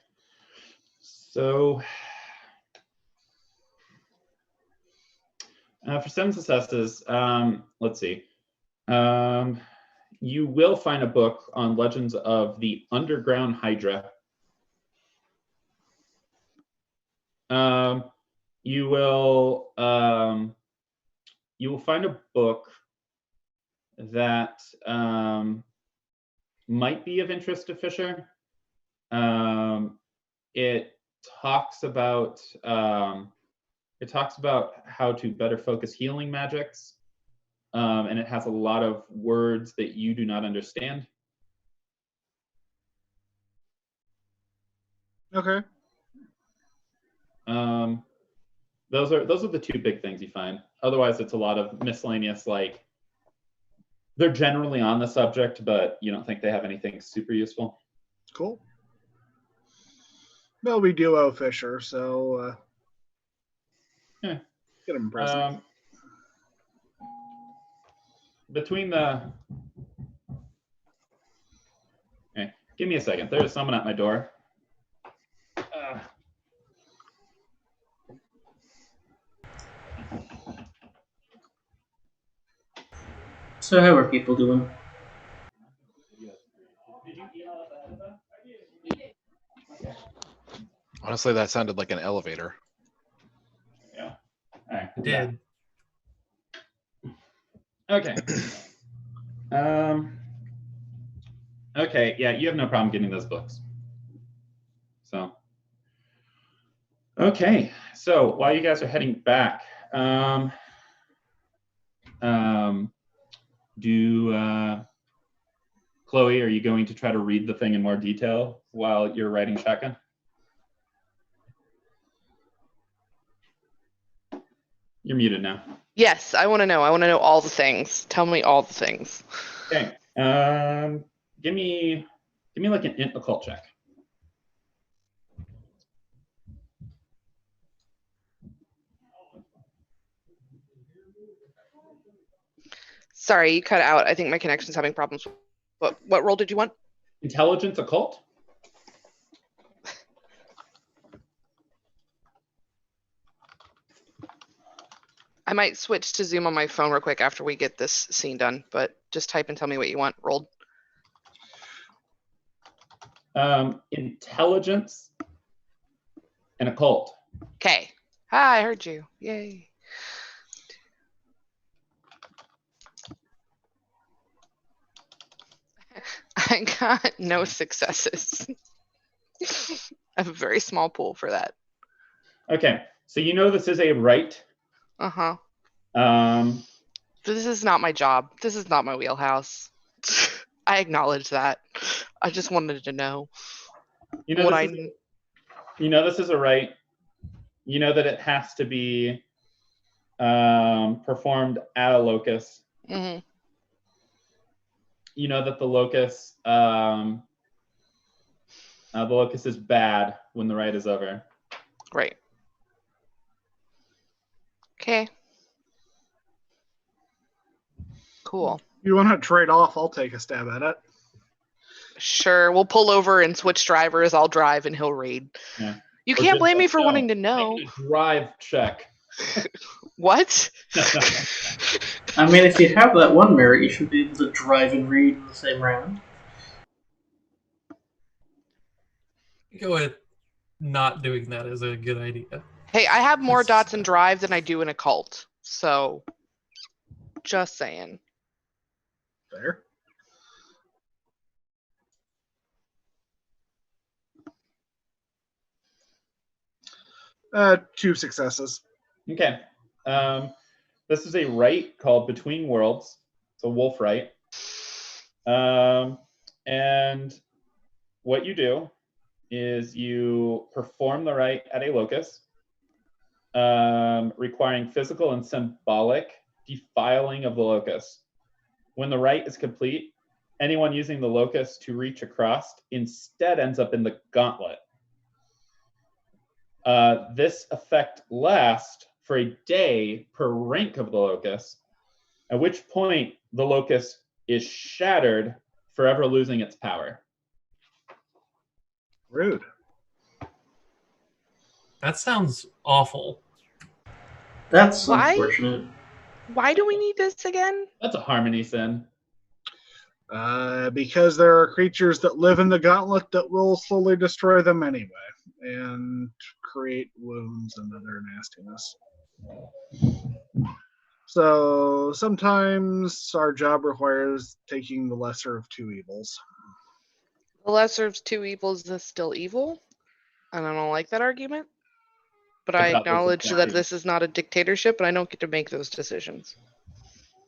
Speaker 1: So for 7 successes, let's see. You will find a book on Legends of the Underground Hydra. You will find a book that might be of interest to Fisher. It talks about how to better focus healing magics, and it has a lot of words that you do not understand.
Speaker 4: Okay.
Speaker 1: Those are the 2 big things you find. Otherwise, it's a lot of miscellaneous, like they're generally on the subject, but you don't think they have anything super useful.
Speaker 4: Cool. Well, we do owe Fisher, so
Speaker 1: Yeah.
Speaker 4: Get him a present.
Speaker 1: Between the... Okay, give me a second. There's someone at my door.
Speaker 2: So how are people doing?
Speaker 3: Honestly, that sounded like an elevator.
Speaker 1: Yeah. All right.
Speaker 6: I did.
Speaker 1: Okay. Okay. Yeah, you have no problem getting those books. So. Okay. So while you guys are heading back, Chloe, are you going to try to read the thing in more detail while you're riding shotgun? You're muted now.
Speaker 5: Yes, I want to know. I want to know all the things. Tell me all the things.
Speaker 1: Okay. Give me like an int occult check.
Speaker 5: Sorry, you cut out. I think my connection's having problems. What role did you want?
Speaker 1: Intelligence occult?
Speaker 5: I might switch to Zoom on my phone real quick after we get this scene done, but just type and tell me what you want. Rolled.
Speaker 1: Intelligence and occult.
Speaker 5: Okay. Hi, I heard you. Yay. I got no successes. I have a very small pool for that.
Speaker 1: Okay, so you know this is a right.
Speaker 5: Uh-huh.
Speaker 1: Um,
Speaker 5: This is not my job. This is not my wheelhouse. I acknowledge that. I just wanted to know
Speaker 1: you know
Speaker 5: what
Speaker 1: this
Speaker 5: I
Speaker 1: is, you know this is a right. You know that it has to be performed at a locus.
Speaker 5: Mhm.
Speaker 1: You know that the locus is bad when the right is over.
Speaker 5: Right. Okay. Cool.
Speaker 4: You want to trade off? I'll take a stab at it.
Speaker 5: Sure, we'll pull over and switch drivers. I'll drive and he'll raid.
Speaker 1: Yeah.
Speaker 5: You
Speaker 1: Or
Speaker 5: can't
Speaker 1: just
Speaker 5: blame me
Speaker 1: like,
Speaker 5: for
Speaker 1: no,
Speaker 5: wanting to know.
Speaker 1: make it a drive check.
Speaker 5: What?
Speaker 2: I mean, if you have that one merit, you should be able to drive and read in the same round.
Speaker 6: Go with not doing that is a good idea.
Speaker 5: Hey, I have more
Speaker 6: It's-
Speaker 5: dots in drive than I do in occult. So, just saying.
Speaker 4: There. Two successes.
Speaker 1: Okay. This is a right called Between Worlds. It's a wolf right. And what you do is you perform the rite at a locus, requiring physical and symbolic defiling of the locus. When the rite is complete, anyone using the locus to reach across instead ends up in the gauntlet. This effect lasts for a day per rank of the locus, at which point the locus is shattered, forever losing its power.
Speaker 4: Rude.
Speaker 6: That sounds awful.
Speaker 2: That's
Speaker 5: Why?
Speaker 2: unfortunate.
Speaker 5: Why do we need this again?
Speaker 1: That's a harmony sin.
Speaker 4: Because there are creatures that live in the gauntlet that will slowly destroy them anyway and create wounds and other nastiness. So sometimes our job requires taking the lesser of two evils.
Speaker 5: The lesser of two evils is still evil, and I don't like that argument. But I
Speaker 1: thought this was
Speaker 5: acknowledge that
Speaker 1: argument.
Speaker 5: this is not a dictatorship, and I don't get to make those decisions.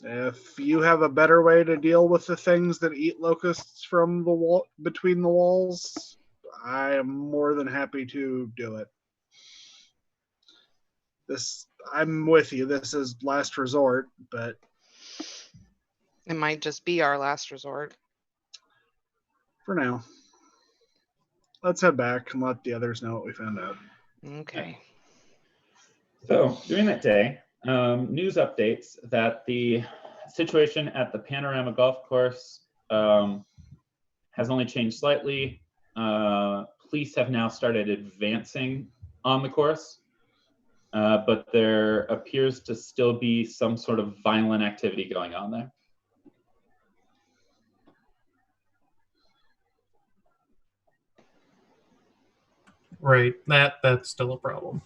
Speaker 4: If you have a better way to deal with the things that eat locusts from the wall between the walls, I am more than happy to do it. I'm with you. This is last resort, but
Speaker 5: It might just be our last resort.
Speaker 4: for now, let's head back and let the others know what we found out.
Speaker 5: Okay.
Speaker 1: So during that day, news updates that the situation at the Panorama Golf Course has only changed slightly. Police have now started advancing on the course, but there appears to still be some sort of violent activity going on there.
Speaker 6: Right. That's still a problem.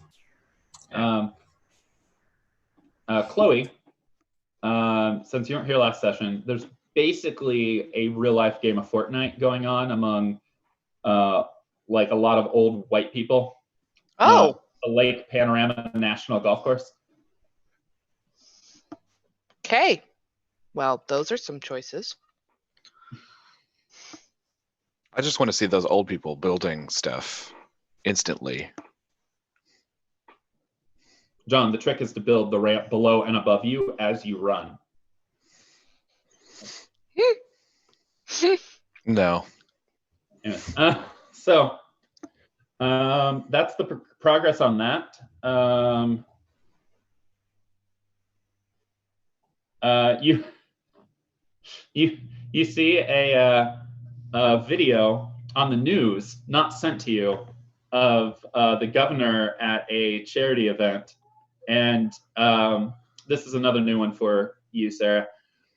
Speaker 1: Chloe, since you weren't here last session, there's basically a real life game of Fortnite going on among like a lot of old white people.
Speaker 5: Oh,
Speaker 1: The Lake Panorama National Golf Course.
Speaker 5: okay. Well, those are some choices.
Speaker 3: I just want to see those old people building stuff instantly.
Speaker 1: John, the trick is to build the ramp below and above you as you run.
Speaker 3: No.
Speaker 1: Anyway, so that's the progress on that. You see a video on the news, not sent to you, of the governor at a charity event, and this is another new one for you, Sarah.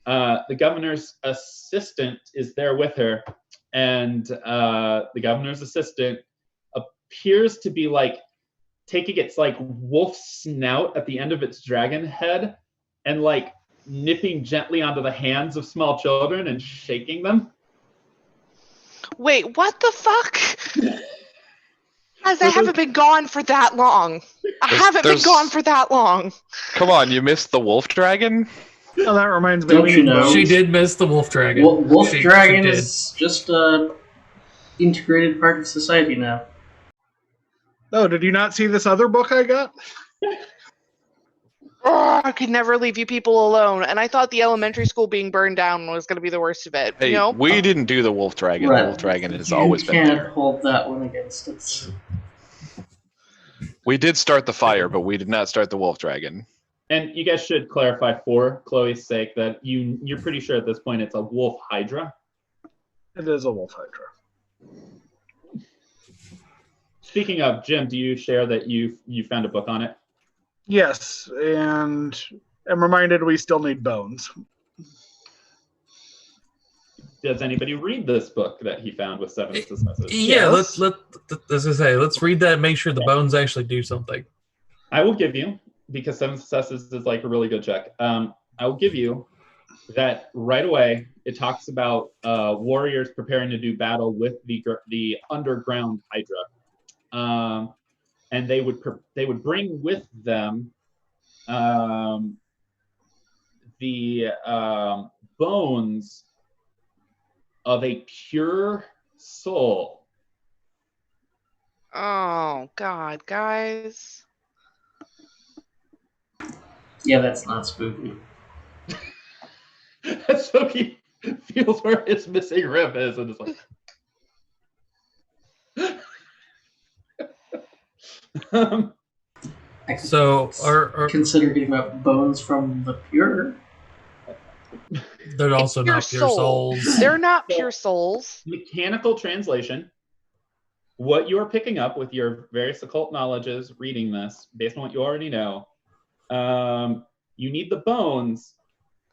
Speaker 1: The governor's assistant is there with her, and the governor's assistant appears to be like taking its like wolf snout at the end of its dragon head and like nipping gently onto the hands of small children and shaking them.
Speaker 5: Wait, what the fuck? Guys, I haven't been gone for that long. I haven't been gone for that long.
Speaker 3: Come on, you missed the wolf dragon?
Speaker 4: Oh, that reminds me.
Speaker 2: Don't
Speaker 4: we
Speaker 2: you
Speaker 4: need
Speaker 2: know?
Speaker 4: bones.
Speaker 6: She did miss the wolf dragon.
Speaker 2: Wolf
Speaker 6: She
Speaker 2: Dragon
Speaker 6: did.
Speaker 2: is just a integrated part of society now.
Speaker 4: Oh, did you not see this other book I got?
Speaker 5: Oh, I could never leave you people alone. And I thought the elementary school being burned down was going to be the worst of it.
Speaker 3: Hey,
Speaker 5: No?
Speaker 3: we didn't do the wolf dragon.
Speaker 2: Right.
Speaker 3: The wolf dragon has
Speaker 2: You
Speaker 3: always been
Speaker 2: can't
Speaker 3: there.
Speaker 2: hold that one against us.
Speaker 3: We did start the fire, but we did not start the wolf dragon.
Speaker 1: And you guys should clarify for Chloe's sake that you're pretty sure at this point it's a wolf hydra.
Speaker 4: It is a wolf hydra.
Speaker 1: Speaking of, Jim, do you share that you found a book on it?
Speaker 4: Yes, and I'm reminded we still need bones.
Speaker 1: Does anybody read this book that he found with 7 successes?
Speaker 6: Yeah,
Speaker 5: Yes.
Speaker 6: let's read that and make sure the bones actually do something.
Speaker 1: I will give you, because 7 successes is like a really good check. I will give you that right away. It talks about warriors preparing to do battle with the underground hydra, and they would bring with them the bones of a pure soul.
Speaker 5: Oh, God, guys.
Speaker 2: Yeah, that's not spooky.
Speaker 1: So he feels where his missing rib is and is like,
Speaker 6: So are
Speaker 2: Consider getting up bones from the pure.
Speaker 6: they're also
Speaker 5: Pure
Speaker 6: not pure
Speaker 5: soul.
Speaker 6: souls.
Speaker 5: They're not pure souls.
Speaker 1: mechanical translation. What you are picking up with your various occult knowledges, reading this, based on what you already know, you need the bones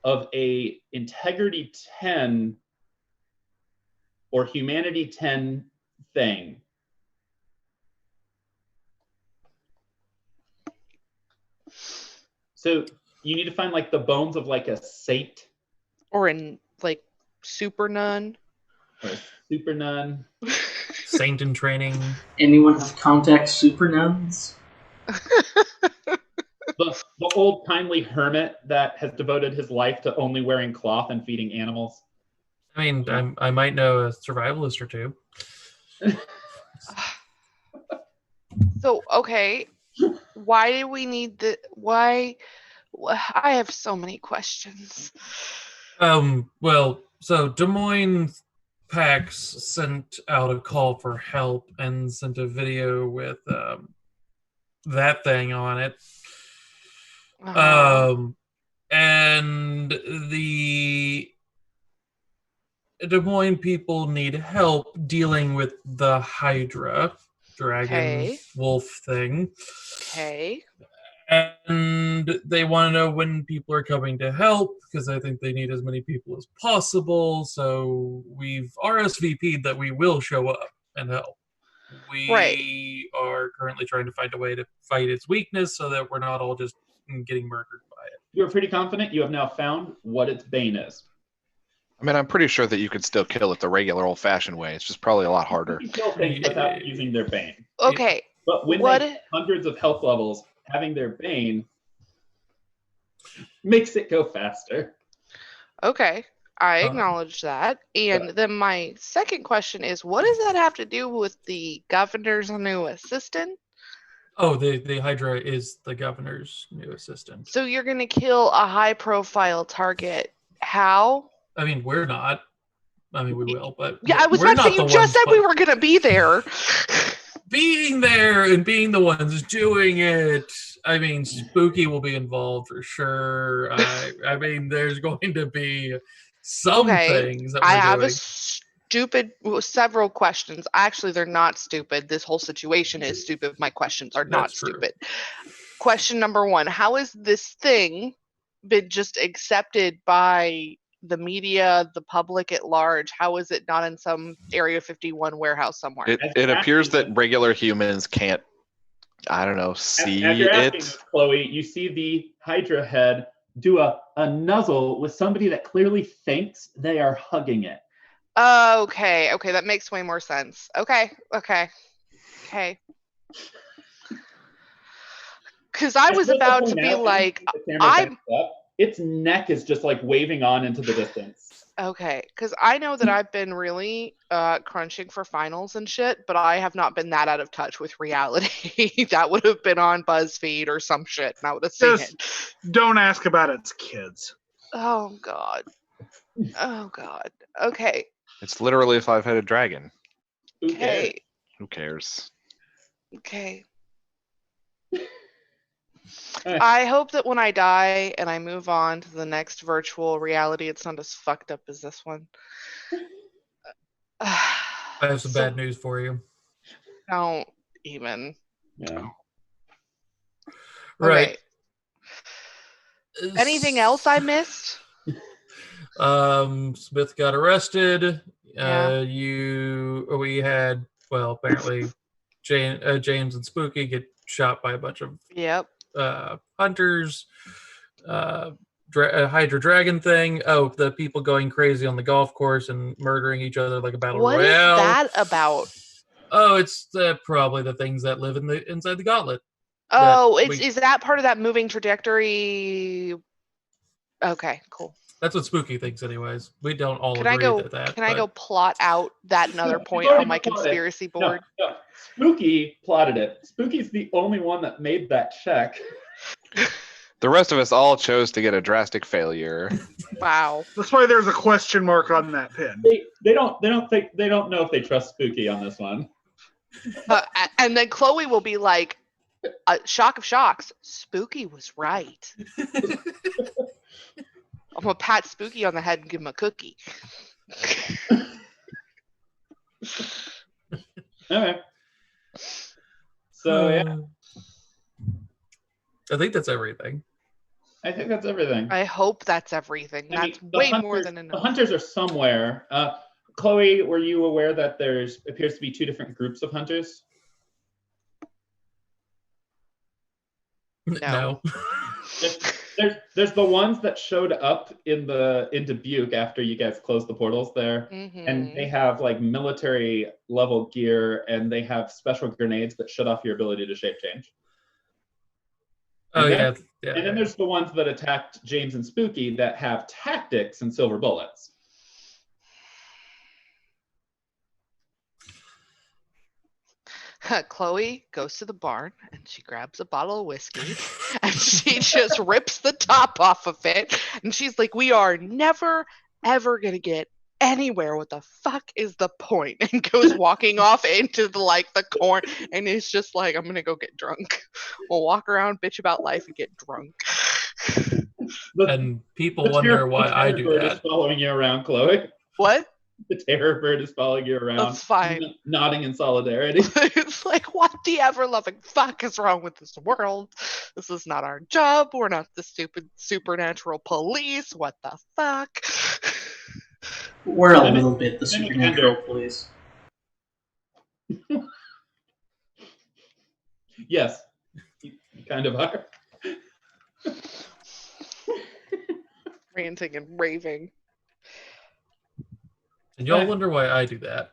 Speaker 1: of a integrity 10 or humanity 10 thing. So you need to find like the bones of like a saint
Speaker 5: Or in, like, super nun.
Speaker 1: or a super nun.
Speaker 6: Saint in training.
Speaker 2: Anyone have contact super nuns?
Speaker 1: The old timely hermit that has devoted his life to only wearing cloth and feeding animals.
Speaker 6: I mean, I might know a survivalist or two.
Speaker 5: So, okay. Why do we need the... Why... I have so many questions.
Speaker 6: Well, so Des Moines PAX sent out a call for help and sent a video with that thing on it. And the Des Moines people need help dealing with the Hydra dragon
Speaker 5: Okay.
Speaker 6: wolf thing.
Speaker 5: Okay.
Speaker 6: And they want to know when people are coming to help because I think they need as many people as possible. So we've RSVP'd that we will show up and help. We
Speaker 5: Right.
Speaker 6: are currently trying to find a way to fight its weakness so that we're not all just getting murdered by it.
Speaker 1: You're pretty confident you have now found what its bane is.
Speaker 3: I mean, I'm pretty sure that you could still kill it the regular old-fashioned way. It's just probably a lot harder.
Speaker 1: You can kill things without using their bane.
Speaker 5: Okay.
Speaker 1: But when
Speaker 5: What?
Speaker 1: they have hundreds of health levels, having their bane makes it go faster.
Speaker 5: Okay. I
Speaker 6: Uh,
Speaker 5: acknowledge that. And then my second question is, what does that have to do with the governor's new assistant?
Speaker 6: Oh, the Hydra is the governor's new assistant.
Speaker 5: So you're going to kill a high-profile target. How?
Speaker 6: I mean, we're not. I mean, we will, but
Speaker 5: Yeah, I was
Speaker 6: we're
Speaker 5: about to say,
Speaker 6: not
Speaker 5: you
Speaker 6: the
Speaker 5: just
Speaker 6: ones
Speaker 5: said we were going to be there.
Speaker 6: being there and being the ones doing it. I mean, Spooky will be involved for sure. I mean, there's going to be some things that we're
Speaker 5: I have
Speaker 6: doing.
Speaker 5: several questions. Actually, they're not stupid. This whole situation is stupid. My questions are not
Speaker 6: That's true.
Speaker 5: stupid. Question number 1, how has this thing been just accepted by the media, the public at large? How is it not in some Area 51 warehouse somewhere?
Speaker 3: It appears that regular humans can't, I don't know, see
Speaker 1: As you're asking
Speaker 3: it.
Speaker 1: this, Chloe, you see the Hydra head do a nuzzle with somebody that clearly thinks they are hugging it.
Speaker 5: Okay, that makes way more sense. Okay. Because I was about to be like,
Speaker 1: its neck is just like waving on into the distance.
Speaker 5: okay, because I know that I've been really crunching for finals and shit, but I have not been that out of touch with reality. That would have been on BuzzFeed or some shit, and I would have seen
Speaker 4: Just
Speaker 5: it.
Speaker 4: don't ask about its kids.
Speaker 5: Oh God. Okay.
Speaker 3: It's literally a 5-headed dragon.
Speaker 5: Okay.
Speaker 3: Who cares?
Speaker 5: Okay.
Speaker 1: Alright.
Speaker 5: I hope that when I die and I move on to the next virtual reality, it's not as fucked up as this one.
Speaker 6: I have some bad news for you.
Speaker 5: Don't even.
Speaker 1: Yeah.
Speaker 6: Right.
Speaker 5: Okay. Anything else I missed?
Speaker 6: Smith got arrested.
Speaker 5: Yeah.
Speaker 6: We had, well, apparently James and Spooky get shot by a bunch of
Speaker 5: Yep.
Speaker 6: hunters. Hydra Dragon thing. Oh, the people going crazy on the golf course and murdering each other like a battle royale.
Speaker 5: What is that about?
Speaker 6: Oh, it's probably the things that live inside the gauntlet.
Speaker 5: Oh, is that part of that moving trajectory? Okay, cool.
Speaker 6: That's what Spooky thinks, anyways. We don't all
Speaker 5: Can
Speaker 6: agree
Speaker 5: I go?
Speaker 6: to that.
Speaker 5: Can I go plot out that another point on my conspiracy board?
Speaker 1: No. Spooky plotted it. Spooky's the only one that made that check.
Speaker 3: The rest of us all chose to get a drastic failure.
Speaker 5: Wow.
Speaker 4: That's why there's a question mark on that pin.
Speaker 1: They don't know if they trust Spooky on this one.
Speaker 5: And then Chloe will be like, shock of shocks, Spooky was right. I'm gonna pat Spooky on the head and give him a cookie.
Speaker 1: Okay. So yeah,
Speaker 6: I think that's everything.
Speaker 1: I think that's everything.
Speaker 5: I hope that's everything.
Speaker 1: I mean,
Speaker 5: That's
Speaker 1: the
Speaker 5: way
Speaker 1: hunters-
Speaker 5: more than
Speaker 1: The
Speaker 5: enough.
Speaker 1: hunters are somewhere. Chloe, were you aware that there's appears to be 2 different groups of hunters?
Speaker 6: No.
Speaker 1: There's the ones that showed up in Dubuque after you guys closed the portals there, and they have like military level gear, and they have special grenades that shut off your ability to shape change.
Speaker 6: Oh,
Speaker 1: And
Speaker 6: yeah.
Speaker 1: And then there's the ones that attacked James and Spooky that have tactics and silver bullets.
Speaker 5: Chloe goes to the barn and she grabs a bottle of whiskey and she just rips the top off of it. And she's like, we are never, ever going to get anywhere. What the fuck is the point? And goes walking off into the corn and is just like, I'm going to go get drunk. We'll walk around, bitch about life and get drunk.
Speaker 6: And people wonder why I do
Speaker 1: Bird is
Speaker 6: that.
Speaker 1: following you around, Chloe.
Speaker 5: What?
Speaker 1: The terror bird is following you around.
Speaker 5: That's fine.
Speaker 1: Nodding in solidarity.
Speaker 5: It's like, what the ever loving fuck is wrong with this world? This is not our job. We're not the stupid supernatural police. What the fuck?
Speaker 2: We're a
Speaker 1: Then
Speaker 2: little bit the
Speaker 1: then you
Speaker 2: supernatural
Speaker 1: enter.
Speaker 2: police.
Speaker 1: Yes, you kind of are.
Speaker 5: Ranting and raving.
Speaker 6: And y'all wonder why I do that.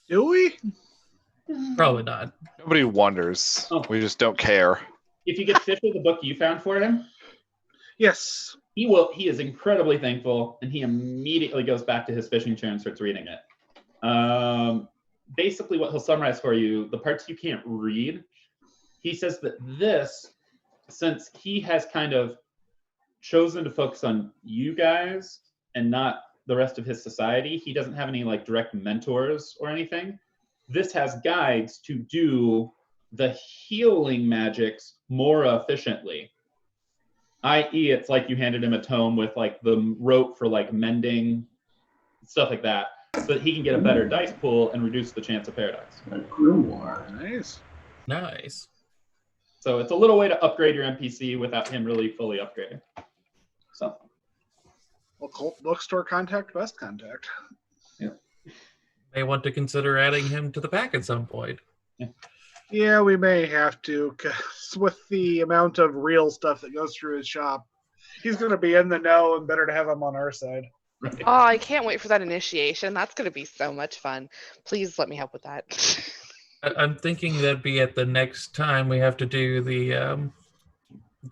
Speaker 4: Do we?
Speaker 6: Probably not.
Speaker 3: Nobody wonders.
Speaker 1: Oh.
Speaker 3: We just don't care.
Speaker 1: If you get Fisher the book you found for him,
Speaker 4: Yes.
Speaker 1: he is incredibly thankful, and he immediately goes back to his fishing chair and starts reading it. Basically, what he'll summarize for you, the parts you can't read, he says that this, since he has kind of chosen to focus on you guys and not the rest of his society, he doesn't have any like direct mentors or anything. This has guides to do the healing magics more efficiently. I.e., it's like you handed him a tome with like the rope for like mending, stuff like that, so that he can get a better dice pool and reduce the chance of paradox.
Speaker 2: A grimoire.
Speaker 4: Nice.
Speaker 6: Nice.
Speaker 1: So it's a little way to upgrade your NPC without him really fully upgrading. So
Speaker 4: Occult bookstore contact, best contact.
Speaker 6: May want to consider adding him to the pack at some point.
Speaker 4: Yeah, we may have to, 'cause with the amount of real stuff that goes through his shop, he's going to be in the know, and better to have him on our side.
Speaker 1: right.
Speaker 5: Oh, I can't wait for that initiation. That's going to be so much fun. Please let me help with that.
Speaker 6: I'm thinking that'd be at the next time we have to do the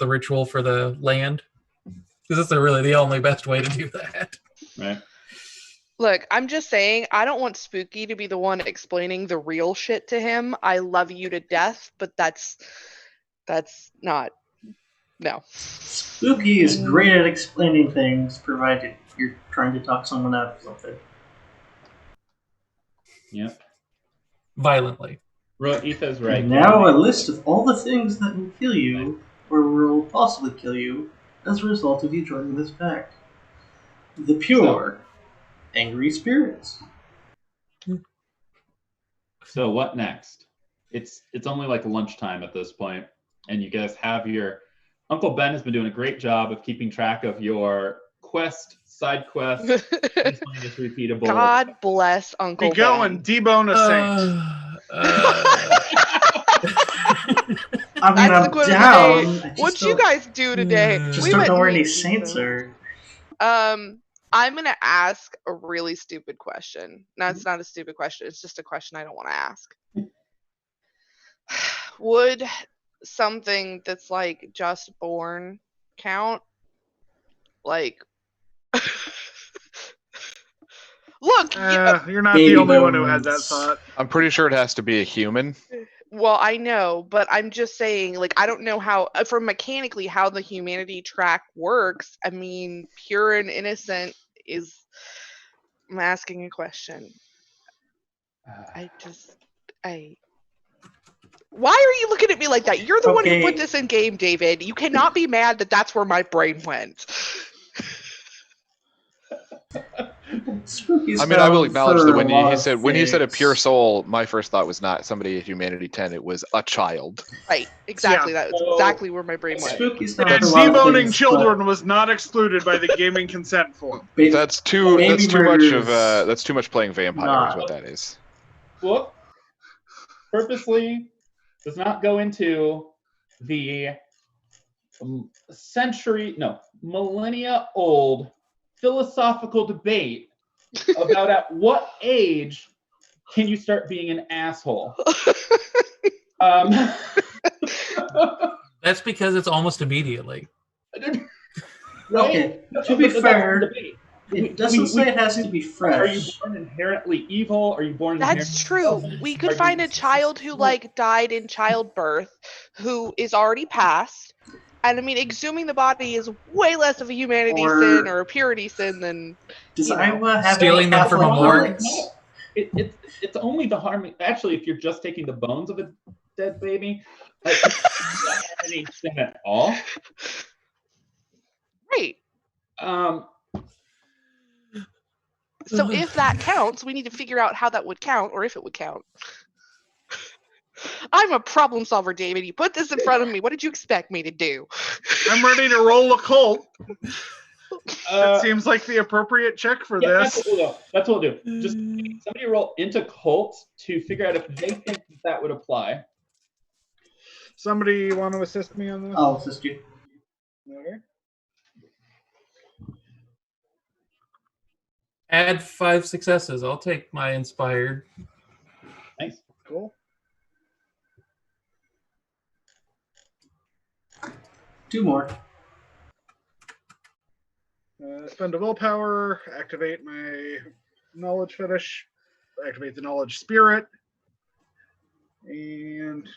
Speaker 6: ritual for the land, because that's really the only best way to do that.
Speaker 1: Right.
Speaker 5: Look, I'm just saying, I don't want Spooky to be the one explaining the real shit to him. I love you to death, but that's not, no.
Speaker 2: Spooky is great at explaining things, provided you're trying to talk someone out of something.
Speaker 1: Yep.
Speaker 6: Violently.
Speaker 1: Etha's right.
Speaker 2: And now a list of all the things that will kill you, or will possibly kill you, as a result of you joining this pact. The pure, angry spirits.
Speaker 1: So what next? It's only like lunchtime at this point, and you guys have your Uncle Ben has been doing a great job of keeping track of your side quest. It's repeatable.
Speaker 5: God bless Uncle
Speaker 4: Be going,
Speaker 5: Ben.
Speaker 4: debone a saint.
Speaker 2: I mean,
Speaker 5: That's the
Speaker 2: I'm
Speaker 5: quote of the
Speaker 2: down.
Speaker 5: day.
Speaker 2: I just
Speaker 5: What'd you
Speaker 2: don't-
Speaker 5: guys do today?
Speaker 6: Just
Speaker 2: Just
Speaker 5: We
Speaker 2: don't
Speaker 5: went
Speaker 2: know where
Speaker 5: and
Speaker 2: any
Speaker 5: meet
Speaker 2: saints
Speaker 5: people.
Speaker 2: are.
Speaker 5: I'm gonna ask a really stupid question. No, it's not a stupid question. It's just a question I don't want to ask. Would something that's like just born count? Like, look.
Speaker 4: You're not
Speaker 2: Baby
Speaker 4: the only one who had that
Speaker 2: bones.
Speaker 4: thought.
Speaker 3: I'm pretty sure it has to be a human.
Speaker 5: Well, I know, but I'm just saying, like, I don't know how, from mechanically, how the humanity track works. I mean, pure and innocent is. I'm asking a question. Why are you looking at me like that? You're the one who put
Speaker 2: Okay.
Speaker 5: this in game, David. You cannot be mad that that's where my brain went.
Speaker 2: Spooky's
Speaker 3: I mean, I will
Speaker 2: down
Speaker 3: acknowledge
Speaker 2: for
Speaker 3: that
Speaker 2: a
Speaker 3: when
Speaker 2: lot
Speaker 3: he
Speaker 2: of
Speaker 3: said a pure
Speaker 2: things.
Speaker 3: soul, my first thought was not somebody at Humanity 10. It was a child.
Speaker 5: Right, exactly.
Speaker 4: Yeah.
Speaker 5: That was exactly where my brain went.
Speaker 2: Spooky's down
Speaker 4: And
Speaker 2: for a lot of
Speaker 4: deboning
Speaker 2: things,
Speaker 4: children was not excluded by the gaming consent form.
Speaker 2: but
Speaker 3: That's too
Speaker 2: Baby
Speaker 3: much of
Speaker 2: murders,
Speaker 3: that's too much playing vampire is
Speaker 2: not.
Speaker 3: what that is.
Speaker 1: Well, purposely does not go into the millennia old philosophical debate about at what age can you start being an asshole.
Speaker 6: That's because it's almost immediately.
Speaker 1: Right?
Speaker 2: Okay, to
Speaker 1: But
Speaker 2: be
Speaker 1: that's the
Speaker 2: fair,
Speaker 1: debate.
Speaker 2: it doesn't say it has to be
Speaker 1: Are you
Speaker 2: fresh.
Speaker 1: born inherently evil? Are you born
Speaker 5: That's true. We could find a child who like died in childbirth who is already passed. And I mean, exhuming the body is way less of a humanity
Speaker 2: Or-
Speaker 5: sin or a purity sin than
Speaker 2: Does
Speaker 5: you know.
Speaker 2: Iowa have
Speaker 6: Stealing
Speaker 2: any
Speaker 6: them from a
Speaker 2: Catholic
Speaker 6: morgue?
Speaker 2: relics?
Speaker 1: It's only the harm. Actually, if you're just taking the bones of a dead baby, like, it's not any sin at all.
Speaker 5: Right. So
Speaker 6: Ugh.
Speaker 5: if that counts, we need to figure out how that would count or if it would count. I'm a problem solver, David. You put this in front of me. What did you expect me to do?
Speaker 4: I'm ready to roll a cult. That seems like the appropriate check for
Speaker 1: Yeah,
Speaker 4: this.
Speaker 1: that's what we'll do. Just somebody roll into cult to figure out if they think that would apply.
Speaker 4: Somebody want to assist me on this?
Speaker 2: I'll assist you.
Speaker 4: Okay.
Speaker 6: Add 5 successes. I'll take my inspired.
Speaker 1: Nice.
Speaker 4: Cool.
Speaker 2: 2 more.
Speaker 4: Spend a willpower, activate my knowledge fetish, activate the knowledge spirit, and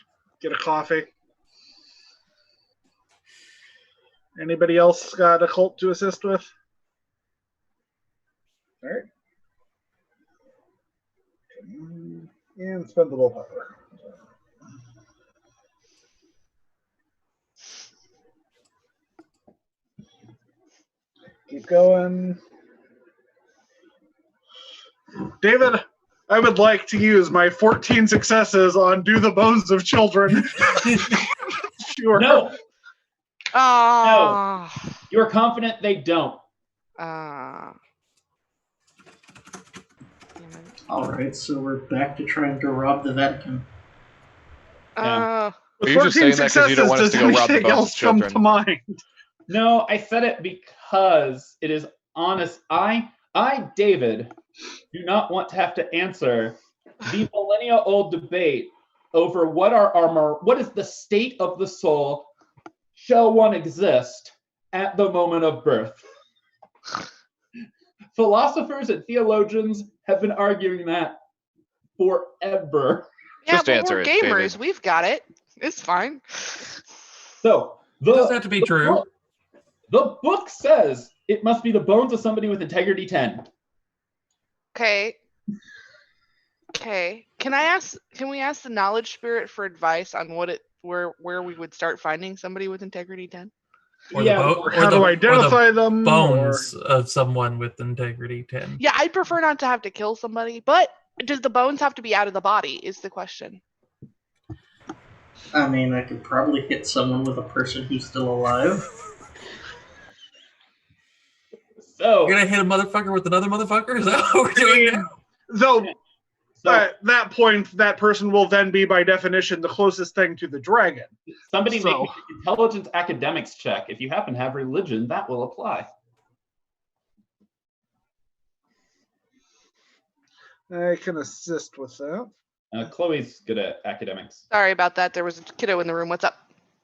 Speaker 4: get a coffee. Anybody else got a cult to assist with? All right. And spend the willpower. Keep going. David, I would like to use my 14 successes on Do the Bones of Children. Sure.
Speaker 1: No,
Speaker 5: Oh.
Speaker 1: you are confident they don't.
Speaker 2: Alright, so we're back to trying to rob the Vatican.
Speaker 1: Yeah.
Speaker 4: With
Speaker 3: Are you just saying that 'cause you don't want us
Speaker 4: does
Speaker 3: to go rob the
Speaker 4: anything
Speaker 3: bones of
Speaker 4: else come
Speaker 3: children?
Speaker 4: to mind?
Speaker 1: No, I said it because it is honest. I, David, do not want to have to answer the millennia-old debate over what is the state of the soul. Shall one exist at the moment of birth? Philosophers and theologians have been arguing that forever.
Speaker 5: Yeah,
Speaker 3: Just
Speaker 5: but
Speaker 3: answer
Speaker 5: we're
Speaker 3: it,
Speaker 5: gamers.
Speaker 3: David.
Speaker 5: We've got it. It's fine.
Speaker 1: So
Speaker 6: It doesn't have to be true.
Speaker 1: The book says it must be the bones of somebody with integrity 10.
Speaker 5: Okay. Okay. Can we ask the knowledge spirit for advice on where we would start finding somebody with integrity 10?
Speaker 6: Or
Speaker 1: Yeah,
Speaker 6: the,
Speaker 4: Or
Speaker 6: or
Speaker 4: how
Speaker 6: the,
Speaker 4: to
Speaker 6: or
Speaker 4: identify
Speaker 6: the
Speaker 4: them?
Speaker 6: bones of someone with integrity 10.
Speaker 5: Yeah, I'd prefer not to have to kill somebody, but does the bones have to be out of the body is the question.
Speaker 2: I mean, I could probably hit someone with a person who's still alive.
Speaker 1: So,
Speaker 6: You're gonna hit a motherfucker with another motherfucker? Is that what we're doing now?
Speaker 4: Though,
Speaker 1: so
Speaker 4: at that point, that person will then be, by definition, the closest thing to the dragon.
Speaker 1: somebody
Speaker 4: so-
Speaker 1: make an intelligence academics check. If you happen to have religion, that will apply.
Speaker 4: I can assist with that.
Speaker 1: Chloe's good at academics.
Speaker 5: Sorry about that. There was a kiddo in the room. What's up?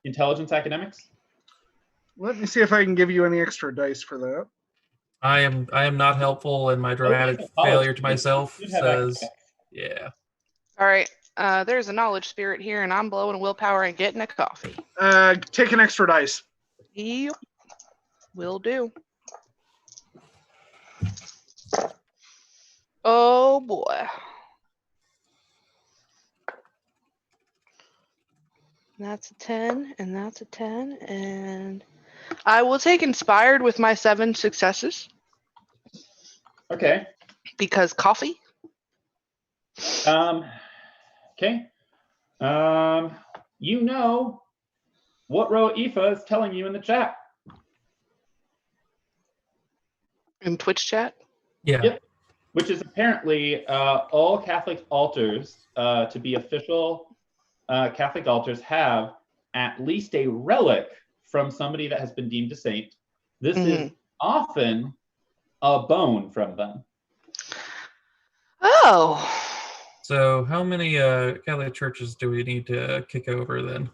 Speaker 1: Intelligence academics?
Speaker 4: Let me see if I can give you any extra dice for that.
Speaker 6: I am not helpful, and my dramatic
Speaker 1: Oh, college
Speaker 6: failure to
Speaker 1: students.
Speaker 6: myself
Speaker 1: You have
Speaker 6: says,
Speaker 1: academics.
Speaker 6: yeah.
Speaker 5: All right. There's a knowledge spirit here, and I'm blowing willpower and getting a coffee.
Speaker 4: Take an extra dice.
Speaker 5: Yep. Will do. Oh boy. That's a 10, and that's a 10, and I will take inspired with my 7 successes
Speaker 1: Okay.
Speaker 5: because coffee.
Speaker 1: Okay. You know what Ro Aoife is telling you in the chat.
Speaker 5: In Twitch chat.
Speaker 6: Yeah.
Speaker 1: Yep. Which is apparently all Catholic altars, to be official Catholic altars, have at least a relic from somebody that has been deemed a saint. This is often a bone from them.
Speaker 5: Oh.
Speaker 6: So how many Catholic churches do we need to kick over then?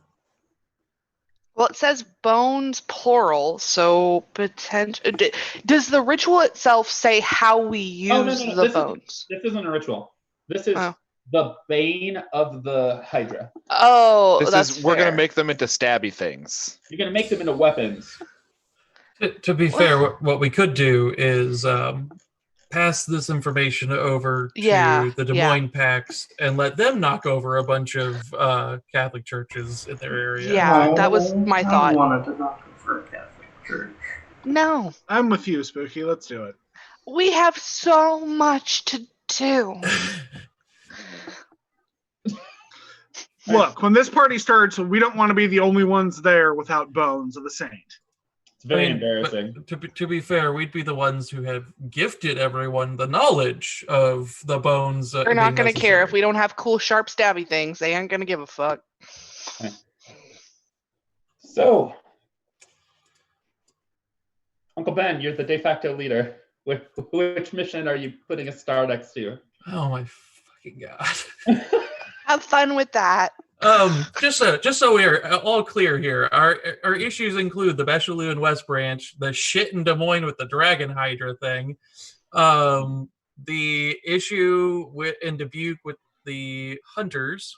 Speaker 5: Well, it says bones plural, so potential. Does the ritual itself say how we use
Speaker 1: Oh, no.
Speaker 5: the
Speaker 1: This
Speaker 5: bones?
Speaker 1: isn't a ritual. This is
Speaker 5: Oh.
Speaker 1: the bane of the Hydra.
Speaker 5: Oh, that's
Speaker 3: We're gonna
Speaker 5: fair.
Speaker 3: make them into stabby things.
Speaker 1: You're gonna make them into weapons.
Speaker 6: To be fair, what we could do is pass this information over to the Des Moines Pax and let them knock over a bunch of Catholic churches in their area.
Speaker 5: Yeah, that was my
Speaker 2: I
Speaker 5: thought.
Speaker 2: wanted to knock over a Catholic church.
Speaker 5: No,
Speaker 4: I'm with you, Spooky. Let's do it.
Speaker 5: we have so much to do.
Speaker 4: Look, when this party starts, we don't want to be the only ones there without bones of the saint.
Speaker 1: It's very
Speaker 6: I mean,
Speaker 1: embarrassing.
Speaker 6: but to be fair, we'd be the ones who have gifted everyone the knowledge of the bones.
Speaker 5: They're not
Speaker 6: being
Speaker 5: going to care if
Speaker 6: necessary.
Speaker 5: we don't have cool, sharp, stabby things. They ain't going to give a fuck.
Speaker 1: So, Uncle Ben, you're the de facto leader. Which mission are you putting a star next to?
Speaker 6: Oh my fucking god.
Speaker 5: Have fun with that.
Speaker 6: Just so we're all clear here, our issues include the Becheloux and West Branch, the shit in Des Moines with the Dragon Hydra thing, the issue in Dubuque with the Hunters.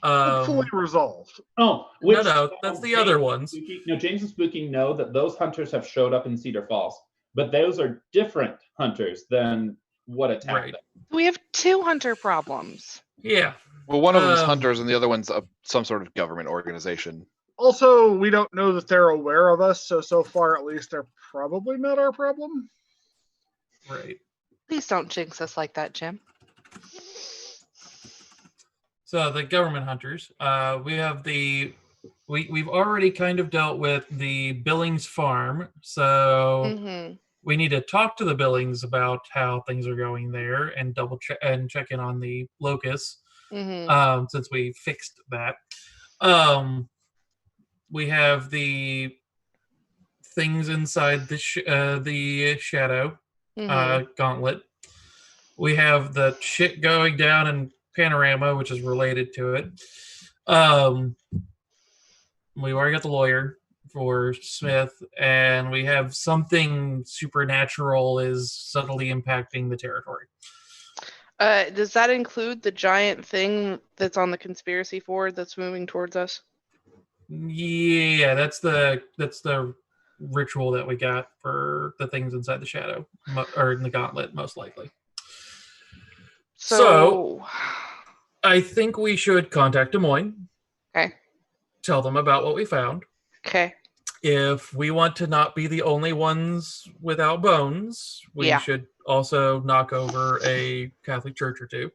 Speaker 4: Hopefully resolved.
Speaker 1: Oh,
Speaker 6: no, that's the other ones.
Speaker 1: James and Spooky know that those hunters have showed up in Cedar Falls, but those are different hunters than what attacked
Speaker 6: Right.
Speaker 1: them.
Speaker 5: We have 2 hunter problems.
Speaker 6: Yeah.
Speaker 3: Well, one of them's hunters and the other one's some sort of government organization.
Speaker 4: Also, we don't know that they're aware of us, so far at least they're probably not our problem.
Speaker 6: Right.
Speaker 5: Please don't jinx us like that, Jim.
Speaker 6: So the government hunters, we have we've already kind of dealt with the Billings farm, so we need to talk to the Billings about how things are going there and double check and check in on the locusts, since we fixed that. We have the things inside the shadow gauntlet. We have the shit going down in Panorama, which is related to it. We've already got the lawyer for Smith, and we have something supernatural is subtly impacting the territory.
Speaker 5: Does that include the giant thing that's on the conspiracy board that's moving towards us?
Speaker 6: Yeah, that's the ritual that we got for the things inside the shadow, or in the gauntlet, most likely. So I think we should contact Des Moines.
Speaker 5: Okay.
Speaker 6: Tell them about what we found.
Speaker 5: Okay.
Speaker 6: If we want to not be the only ones without bones, we should also knock over a Catholic church or two.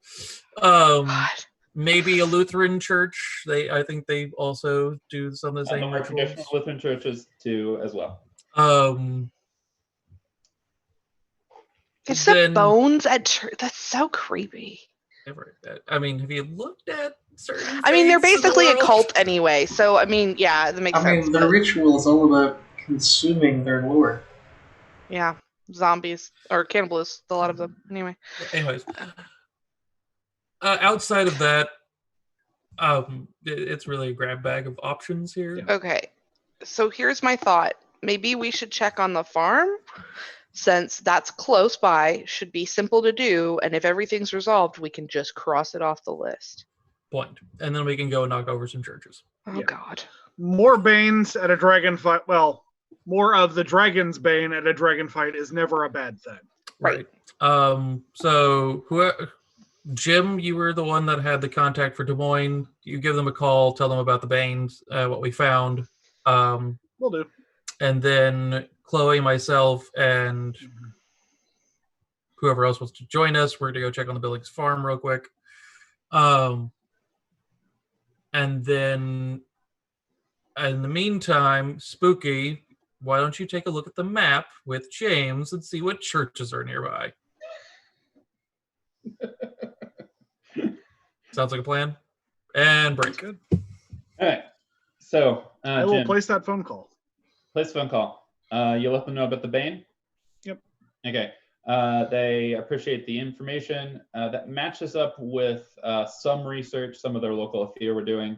Speaker 6: Maybe a Lutheran church. I think they also do some of the same rituals.
Speaker 1: Traditional Lutheran churches too, as well.
Speaker 5: It's the bones at church. That's so creepy.
Speaker 6: I mean, have you looked at certain?
Speaker 5: I mean, they're basically a cult anyway. So I mean, yeah, that makes sense.
Speaker 2: I mean, their ritual is all about consuming their lord.
Speaker 5: Yeah, zombies or cannibalists. A lot of them, anyway.
Speaker 6: Anyways, outside of that, it's really a grab bag of options here.
Speaker 5: Okay, so here's my thought. Maybe we should check on the farm, since that's close by, should be simple to do, and if everything's resolved, we can just cross it off the list.
Speaker 6: Point. And then we can go and knock over some churches.
Speaker 5: Oh, God.
Speaker 4: More Banes at a dragon fight. Well, more of the dragon's bane at a dragon fight is never a bad thing.
Speaker 5: Right.
Speaker 6: So, Jim, you were the one that had the contact for Des Moines. You give them a call, tell them about the Banes, what we found.
Speaker 4: Will do.
Speaker 6: And then Chloe, myself, and whoever else wants to join us, we're going to go check on the Billings farm real quick. And then, in the meantime, Spooky, why don't you take a look at the map with James and see what churches are nearby? Sounds like a plan. And break.
Speaker 4: Good.
Speaker 1: All right. So,
Speaker 4: I will
Speaker 1: Jim,
Speaker 4: place that phone call.
Speaker 1: place phone call. You let them know about the Bane?
Speaker 4: Yep.
Speaker 1: Okay. They appreciate the information. That matches up with some research some of their local Athea were doing.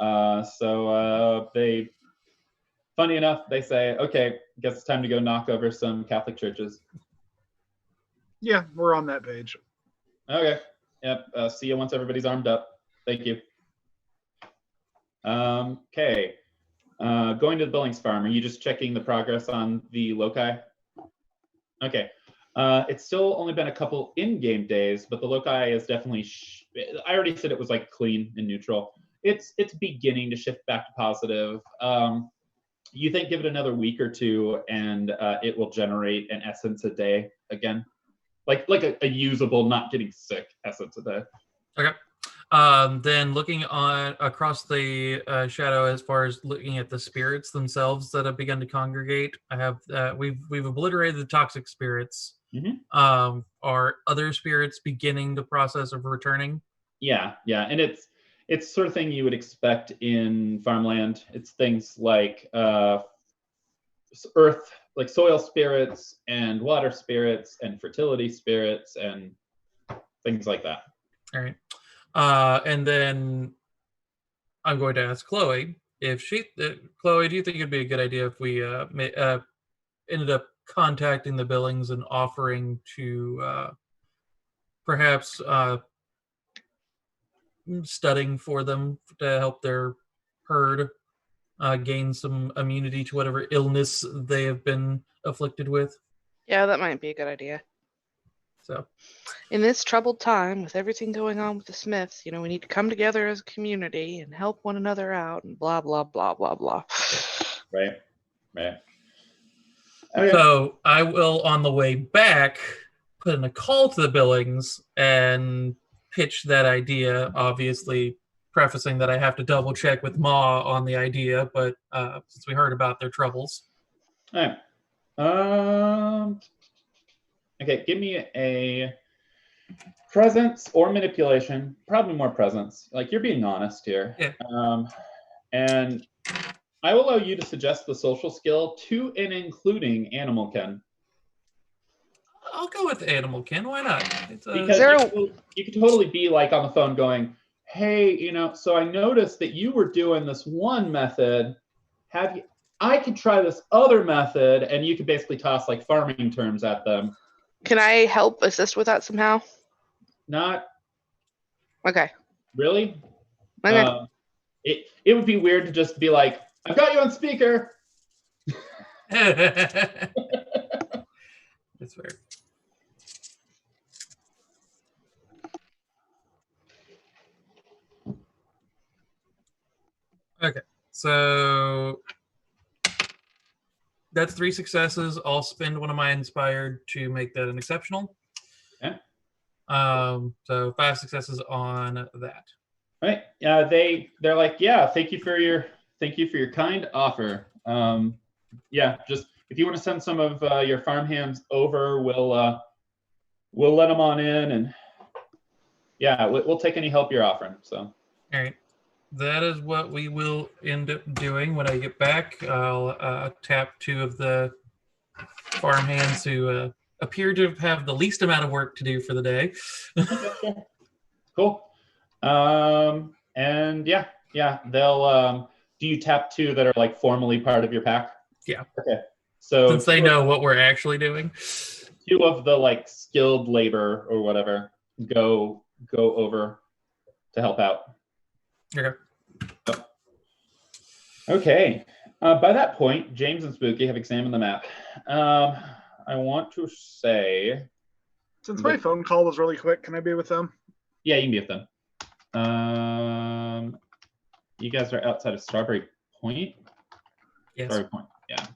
Speaker 1: So they, funny enough, they say, okay, guess it's time to go knock over some Catholic churches.
Speaker 4: Yeah, we're on that page.
Speaker 1: Okay. Yep. See you once everybody's armed up. Thank you. Okay. Going to the Billings farm, are you just checking the progress on the loci? Okay. It's still only been a couple in-game days, but the loci is definitely, I already said it was like clean and neutral. It's beginning to shift back to positive. You think give it another week or two and it will generate an essence a day again? Like a usable, not getting sick essence a day.
Speaker 6: Okay. Then looking on across the shadow, as far as looking at the spirits themselves that have begun to congregate, I have we've obliterated the toxic spirits. Are other spirits beginning the process of returning?
Speaker 1: Yeah, and it's sort of thing you would expect in farmland. It's things like earth, like soil spirits and water spirits and fertility spirits and things like that.
Speaker 6: All right. And then I'm going to ask Chloe if Chloe, do you think it'd be a good idea if we ended up contacting the Billings and offering to perhaps studying for them to help their herd gain some immunity to whatever illness they have been afflicted with?
Speaker 5: Yeah, that might be a good idea.
Speaker 6: So,
Speaker 5: in this troubled time, with everything going on with the Smiths, we need to come together as a community and help one another out and blah, blah, blah, blah, blah.
Speaker 1: Right.
Speaker 6: Okay. So I will, on the way back, put in a call to the Billings and pitch that idea, obviously prefacing that I have to double check with Ma on the idea, but since we heard about their troubles.
Speaker 1: All right. Okay, give me a presence or manipulation. Probably more presence. Like, you're being honest here.
Speaker 6: Yeah.
Speaker 1: And I will allow you to suggest the social skill to and including Animal Ken.
Speaker 6: I'll go with Animal Ken. Why not?
Speaker 1: Because you could totally be like on the phone going, hey, so I noticed that you were doing this one method. I could try this other method, and you could basically toss like farming terms at them.
Speaker 5: Can I help assist with that somehow?
Speaker 1: Not.
Speaker 5: Okay.
Speaker 1: Really?
Speaker 5: Okay.
Speaker 1: It would be weird to just be like, I've got you on speaker.
Speaker 6: That's weird. Okay, so that's 3 successes. I'll spend one of my inspired to make that an exceptional.
Speaker 1: Okay.
Speaker 6: So 5 successes on that.
Speaker 1: Right. They're like, yeah, thank you for your kind offer. Just if you want to send some of your farm hands over, we'll let them on in, and we'll take any help you're offering. So.
Speaker 6: All right. That is what we will end up doing when I get back. I'll tap 2 of the farm hands who appear to have the least amount of work to do for the day.
Speaker 1: Cool. And they'll. Do you tap 2 that are like formally part of your pack?
Speaker 6: Yeah.
Speaker 1: Okay. So
Speaker 6: since they know what we're actually doing,
Speaker 1: 2 of the like skilled labor or whatever go over to help out. Okay. By that point, James and Spooky have examined the map. I want to say,
Speaker 4: since my phone call was really quick, can I be with them?
Speaker 1: Yeah, you can be with them. You guys are outside of Strawberry Point?
Speaker 6: Yes.
Speaker 1: Strawberry Point, yeah.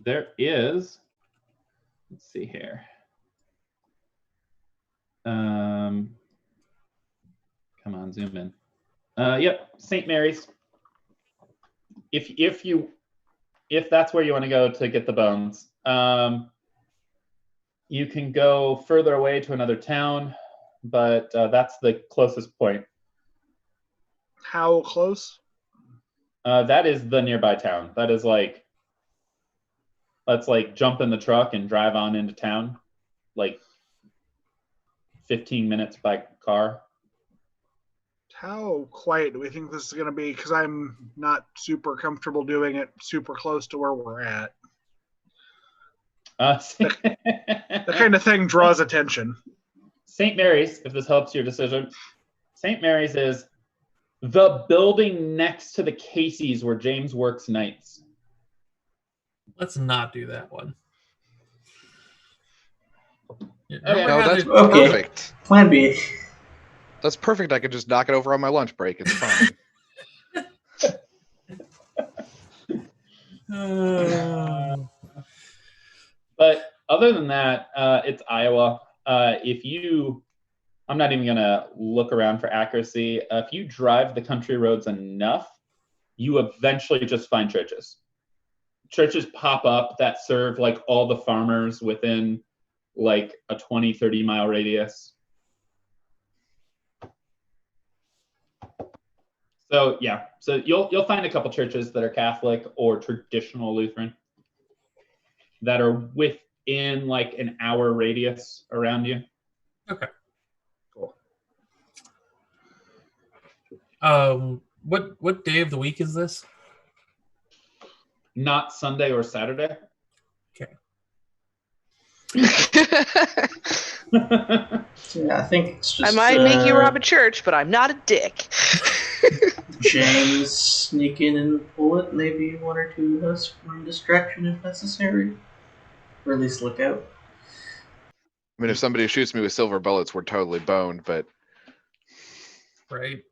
Speaker 1: There is, let's see here. Come on, zoom in. Yep, St. Mary's. If that's where you want to go to get the bones, you can go further away to another town, but that's the closest point.
Speaker 4: How close?
Speaker 1: That is the nearby town. That is like, let's like jump in the truck and drive on into town, like 15 minutes by car.
Speaker 4: How quiet do we think this is going to be? Because I'm not super comfortable doing it super close to where we're at. The kind of thing draws attention.
Speaker 1: St. Mary's, if this helps your decision, St. Mary's is the building next to the Casey's where James works nights.
Speaker 6: Let's not do that one.
Speaker 3: No, that's perfect.
Speaker 2: Plan B.
Speaker 3: That's perfect. I could just knock it over on my lunch break. It's fine.
Speaker 1: But other than that, it's Iowa. I'm not even going to look around for accuracy. If you drive the country roads enough, you eventually just find churches. Churches pop up that serve like all the farmers within like a 20, 30 mile radius. So yeah, so you'll find a couple churches that are Catholic or traditional Lutheran that are within like an hour radius around you.
Speaker 6: Okay.
Speaker 1: Cool.
Speaker 6: What day of the week is this?
Speaker 1: Not Sunday or Saturday.
Speaker 6: Okay.
Speaker 2: Yeah, I think it's just.
Speaker 5: I might make you rob a church, but I'm not a dick.
Speaker 2: James sneak in and pull it. Maybe one or two of us run distraction if necessary, or at least look out.
Speaker 3: I mean, if somebody shoots me with silver bullets, we're totally boned, but
Speaker 6: Right.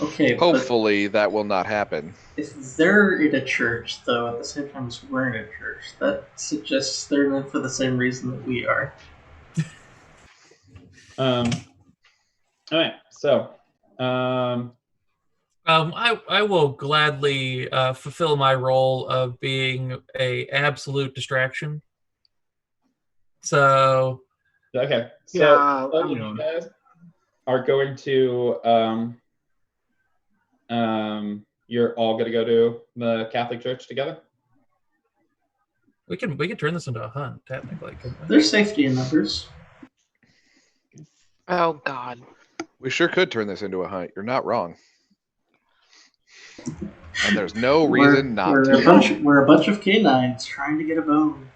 Speaker 2: Okay, but
Speaker 3: hopefully that will not happen.
Speaker 2: if they're in a church, though, at the same time as we're in a church, that suggests they're in for the same reason that we are.
Speaker 1: All right, so
Speaker 6: I will gladly fulfill my role of being a absolute distraction. So
Speaker 1: okay, so
Speaker 4: Yeah,
Speaker 1: all of you guys are going to you're all going to go to the Catholic Church together.
Speaker 6: we can turn this into a hunt, technically, couldn't we?
Speaker 2: There's safety in numbers.
Speaker 5: Oh God.
Speaker 3: We sure could turn this into a hunt. You're not wrong. And there's no reason not
Speaker 2: we're
Speaker 3: to.
Speaker 2: we're a bunch of canines trying to get a bone.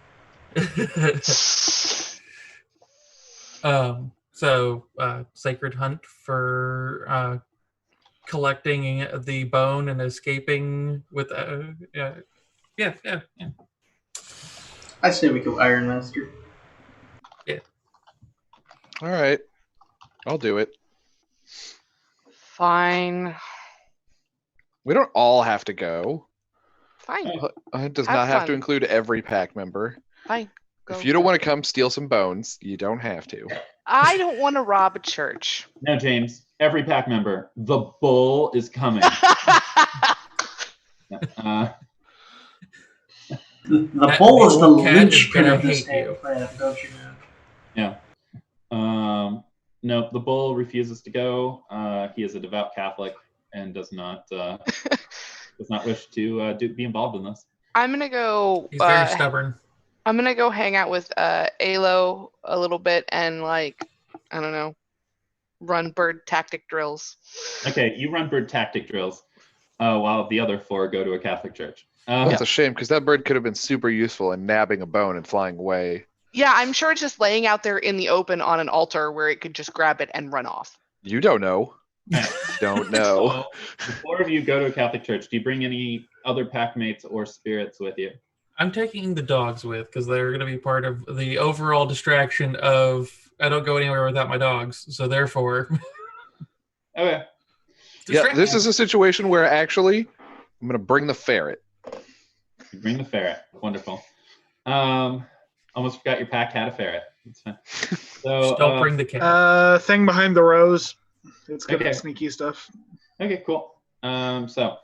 Speaker 6: So sacred hunt for collecting the bone and escaping with yeah.
Speaker 2: I say we go Iron Master.
Speaker 3: All right. I'll do it.
Speaker 5: Fine.
Speaker 3: We don't all have to go.
Speaker 5: Fine.
Speaker 3: It does
Speaker 5: Have
Speaker 3: not have to
Speaker 5: fun.
Speaker 3: include every pack member.
Speaker 5: Fine. Go.
Speaker 3: If you don't want to come steal some bones, you don't have to.
Speaker 5: I don't want to rob a church.
Speaker 1: No, James, every pack member, the bull is coming.
Speaker 2: The
Speaker 6: That
Speaker 2: bull is the
Speaker 6: old cat is
Speaker 2: linchpin
Speaker 6: gonna
Speaker 2: of this
Speaker 6: hate you.
Speaker 2: damn plan, don't you know?
Speaker 1: Yeah. No, the bull refuses to go. He is a devout Catholic and does not wish to be involved in this.
Speaker 5: I'm gonna go.
Speaker 6: He's very stubborn.
Speaker 5: I'm gonna go hang out with Alo a little bit and I don't know, run bird tactic drills.
Speaker 1: Okay, you run bird tactic drills while the other four go to a Catholic church.
Speaker 3: That's a shame because that bird could have been super useful in nabbing a bone and flying away.
Speaker 5: Yeah, I'm sure it's just laying out there in the open on an altar where it could just grab it and run off.
Speaker 3: You don't know. Don't know.
Speaker 1: So, the four of you go to a Catholic church. Do you bring any other pack mates or spirits with you?
Speaker 6: I'm taking the dogs with because they're going to be part of the overall distraction of I don't go anywhere without my dogs. So therefore,
Speaker 1: Okay.
Speaker 3: Yeah, this is a situation where actually I'm going to bring the ferret.
Speaker 1: You bring the ferret. Wonderful. Almost forgot your pack had a ferret. That's fine. So
Speaker 6: Just don't bring the cat.
Speaker 4: Thing behind the rows. It's good
Speaker 1: Okay.
Speaker 4: at sneaky stuff.
Speaker 1: Okay, cool. So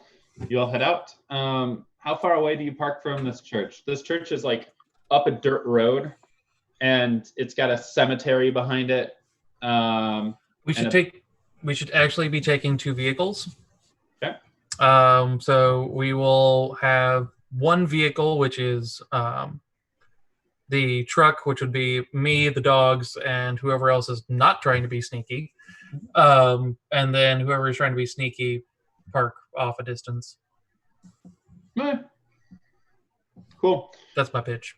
Speaker 1: you all head out. How far away do you park from this church? This church is like up a dirt road, and it's got a cemetery behind it.
Speaker 6: We should actually be taking two vehicles.
Speaker 1: Okay.
Speaker 6: So we will have one vehicle, which is the truck, which would be me, the dogs, and whoever else is not trying to be sneaky. And then whoever is trying to be sneaky, park off a distance.
Speaker 1: Okay. Cool.
Speaker 6: That's my pitch.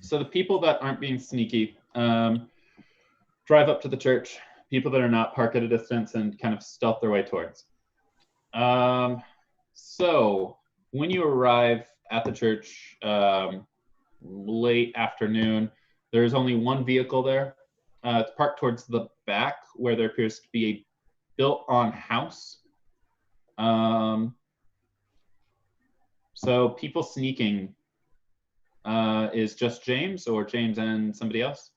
Speaker 1: So the people that aren't being sneaky drive up to the church. People that are not park at a distance and kind of stealth their way towards. So when you arrive at the church late afternoon, there's only one vehicle there. It's parked towards the back where there appears to be a built-on house. So people sneaking is just James or James and somebody else?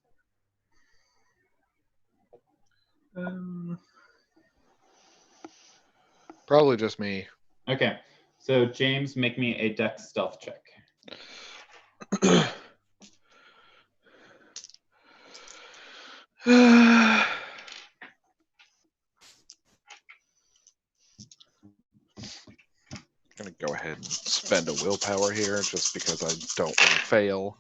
Speaker 3: Probably just me.
Speaker 1: Okay. So James, make me a Dex stealth check.
Speaker 3: Gonna go ahead and spend a willpower here just because I don't want to fail.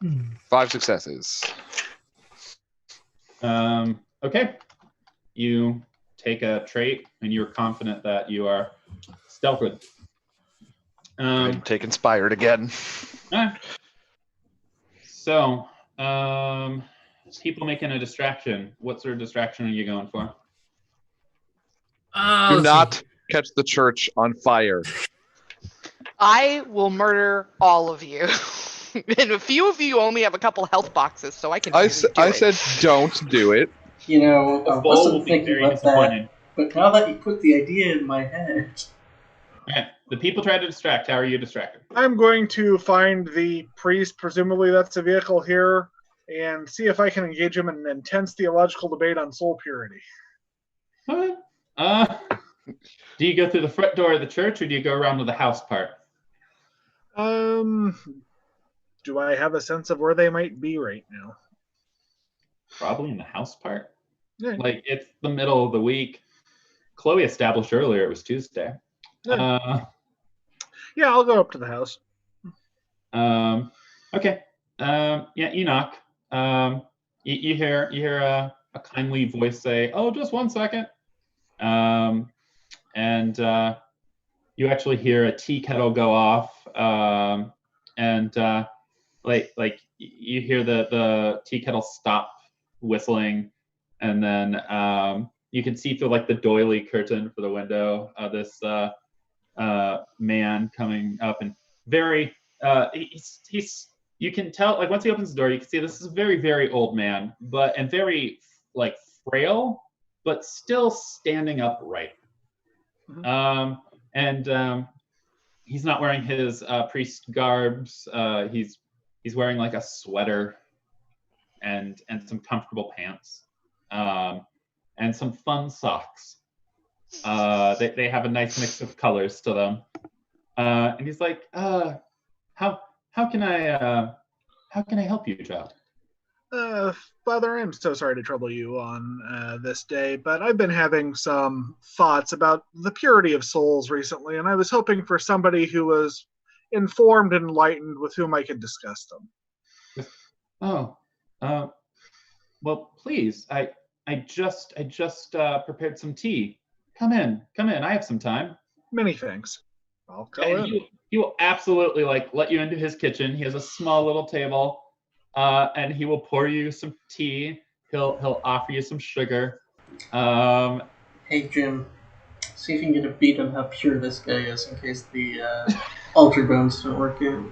Speaker 6: Hmm.
Speaker 3: 5 successes.
Speaker 1: Okay. You take a trait and you're confident that you are stealthing.
Speaker 3: Take inspired again.
Speaker 1: So, people making a distraction. What sort of distraction are you going for?
Speaker 3: Do
Speaker 6: Let's
Speaker 3: not
Speaker 6: see.
Speaker 3: catch the church on fire.
Speaker 5: I will murder all of you. And a few of you only have a couple health boxes, so I can
Speaker 3: I
Speaker 5: really do it.
Speaker 3: said don't do it.
Speaker 2: You know,
Speaker 1: The
Speaker 2: I
Speaker 1: foe will
Speaker 2: wasn't
Speaker 1: be
Speaker 2: thinking
Speaker 1: very
Speaker 2: about that,
Speaker 1: disappointed.
Speaker 2: but now that you put the idea in my head,
Speaker 1: Okay. The people try to distract. How are you distracted?
Speaker 4: I'm going to find the priest, presumably that's a vehicle here, and see if I can engage him in an intense theological debate on soul purity.
Speaker 1: Okay. Do you go through the front door of the church or do you go around to the house part?
Speaker 4: Do I have a sense of where they might be right now?
Speaker 1: Probably in the house part.
Speaker 4: Yeah.
Speaker 1: Like, it's the middle of the week. Chloe established earlier it was Tuesday.
Speaker 4: Yeah, I'll go up to the house.
Speaker 1: Okay. Yeah, you knock. You hear a kindly voice say, "Oh, just 1 second." And you actually hear a tea kettle go off, and like you hear the tea kettle stop whistling, and then you can see through like the doily curtain for the window this man coming up, and very he's you can tell, like, once he opens the door you can see this is a very, very old man, and very like frail, but still standing upright.
Speaker 4: Mhm.
Speaker 1: And he's not wearing his priest garbs. He's wearing like a sweater and some comfortable pants, and some fun socks. They have a nice mix of colors to them. And he's like, how can I help you, Joe?
Speaker 4: Father, I'm so sorry to trouble you on this day, but I've been having some thoughts about the purity of souls recently, and I was hoping for somebody who was informed and enlightened with whom I could discuss them.
Speaker 1: Oh, well, please. I just prepared some tea. Come in. I have some time.
Speaker 4: Many thanks. I'll go
Speaker 1: And
Speaker 4: in.
Speaker 1: he will absolutely like let you into his kitchen. He has a small little table, and he will pour you some tea. He'll offer you some sugar.
Speaker 2: hey Jim, see if you can get a beat on how pure this guy is in case the altar bones don't work out.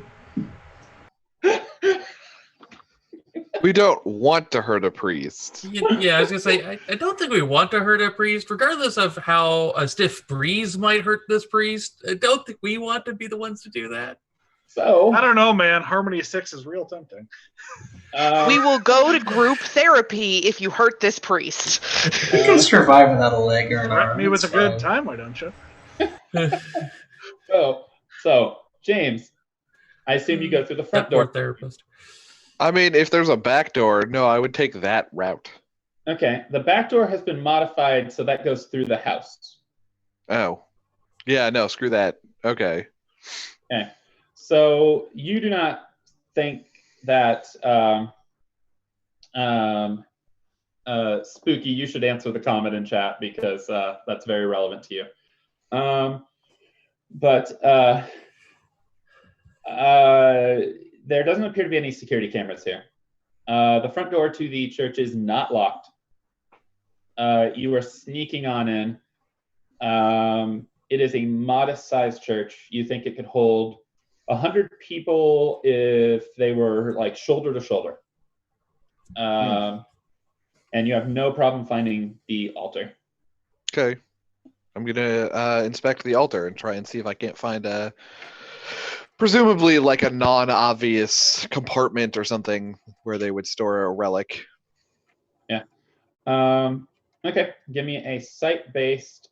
Speaker 3: We don't want to hurt a priest.
Speaker 6: Yeah, I was gonna say I don't think we want to hurt a priest, regardless of how a stiff breeze might hurt this priest. I don't think we want to be the ones to do that.
Speaker 1: So
Speaker 4: I don't know, man. Harmony 6 is real tempting.
Speaker 5: We will go to group therapy if you hurt this priest.
Speaker 2: You can survive without a leg or an
Speaker 4: Threaten
Speaker 2: arm.
Speaker 4: me with a
Speaker 2: it's
Speaker 4: good
Speaker 2: fine.
Speaker 4: time, why don't you?
Speaker 1: So James, I assume you go through the front
Speaker 6: That poor
Speaker 1: door.
Speaker 6: therapist.
Speaker 3: I mean, if there's a back door, no, I would take that route.
Speaker 1: Okay, the back door has been modified so that goes through the house.
Speaker 3: Oh. Yeah, no, screw that. Okay.
Speaker 1: Okay, so you do not think that Spooky, you should answer the comment in chat because that's very relevant to you. But there doesn't appear to be any security cameras here. The front door to the church is not locked. You are sneaking on in. It is a modest-sized church. You think it could hold 100 people if they were like shoulder to shoulder. And you have no problem finding the altar.
Speaker 3: Okay. I'm gonna inspect the altar and try and see if I can't find presumably like a non-obvious compartment or something where they would store a relic.
Speaker 1: Yeah. Okay. Give me a site-based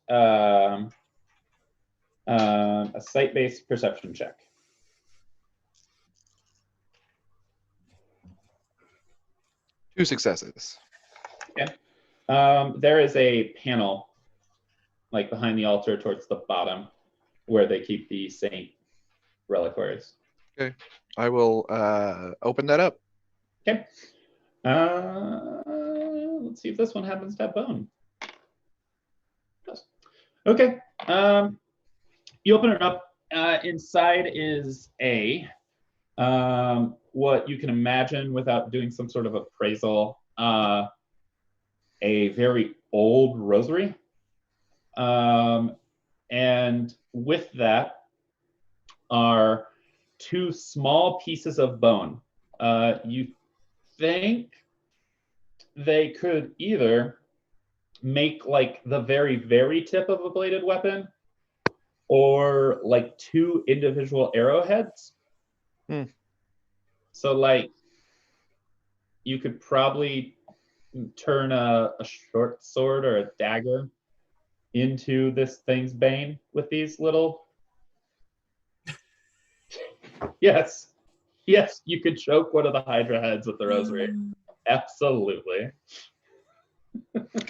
Speaker 1: perception check.
Speaker 3: Two successes.
Speaker 1: There is a panel like behind the altar towards the bottom where they keep the saint reliquaries.
Speaker 3: Okay. I will open that up.
Speaker 1: Okay. Let's see if this one happens to have bone. Yes. Okay. You open it up. Inside is what you can imagine without doing some sort of appraisal, a very old rosary. And with that are two small pieces of bone. You think they could either make like the very, very tip of a bladed weapon or like two individual arrowheads. So like you could probably turn a short sword or a dagger into this thing's bane with these little. Yes, you could choke one of the Hydra heads with the rosary. Absolutely.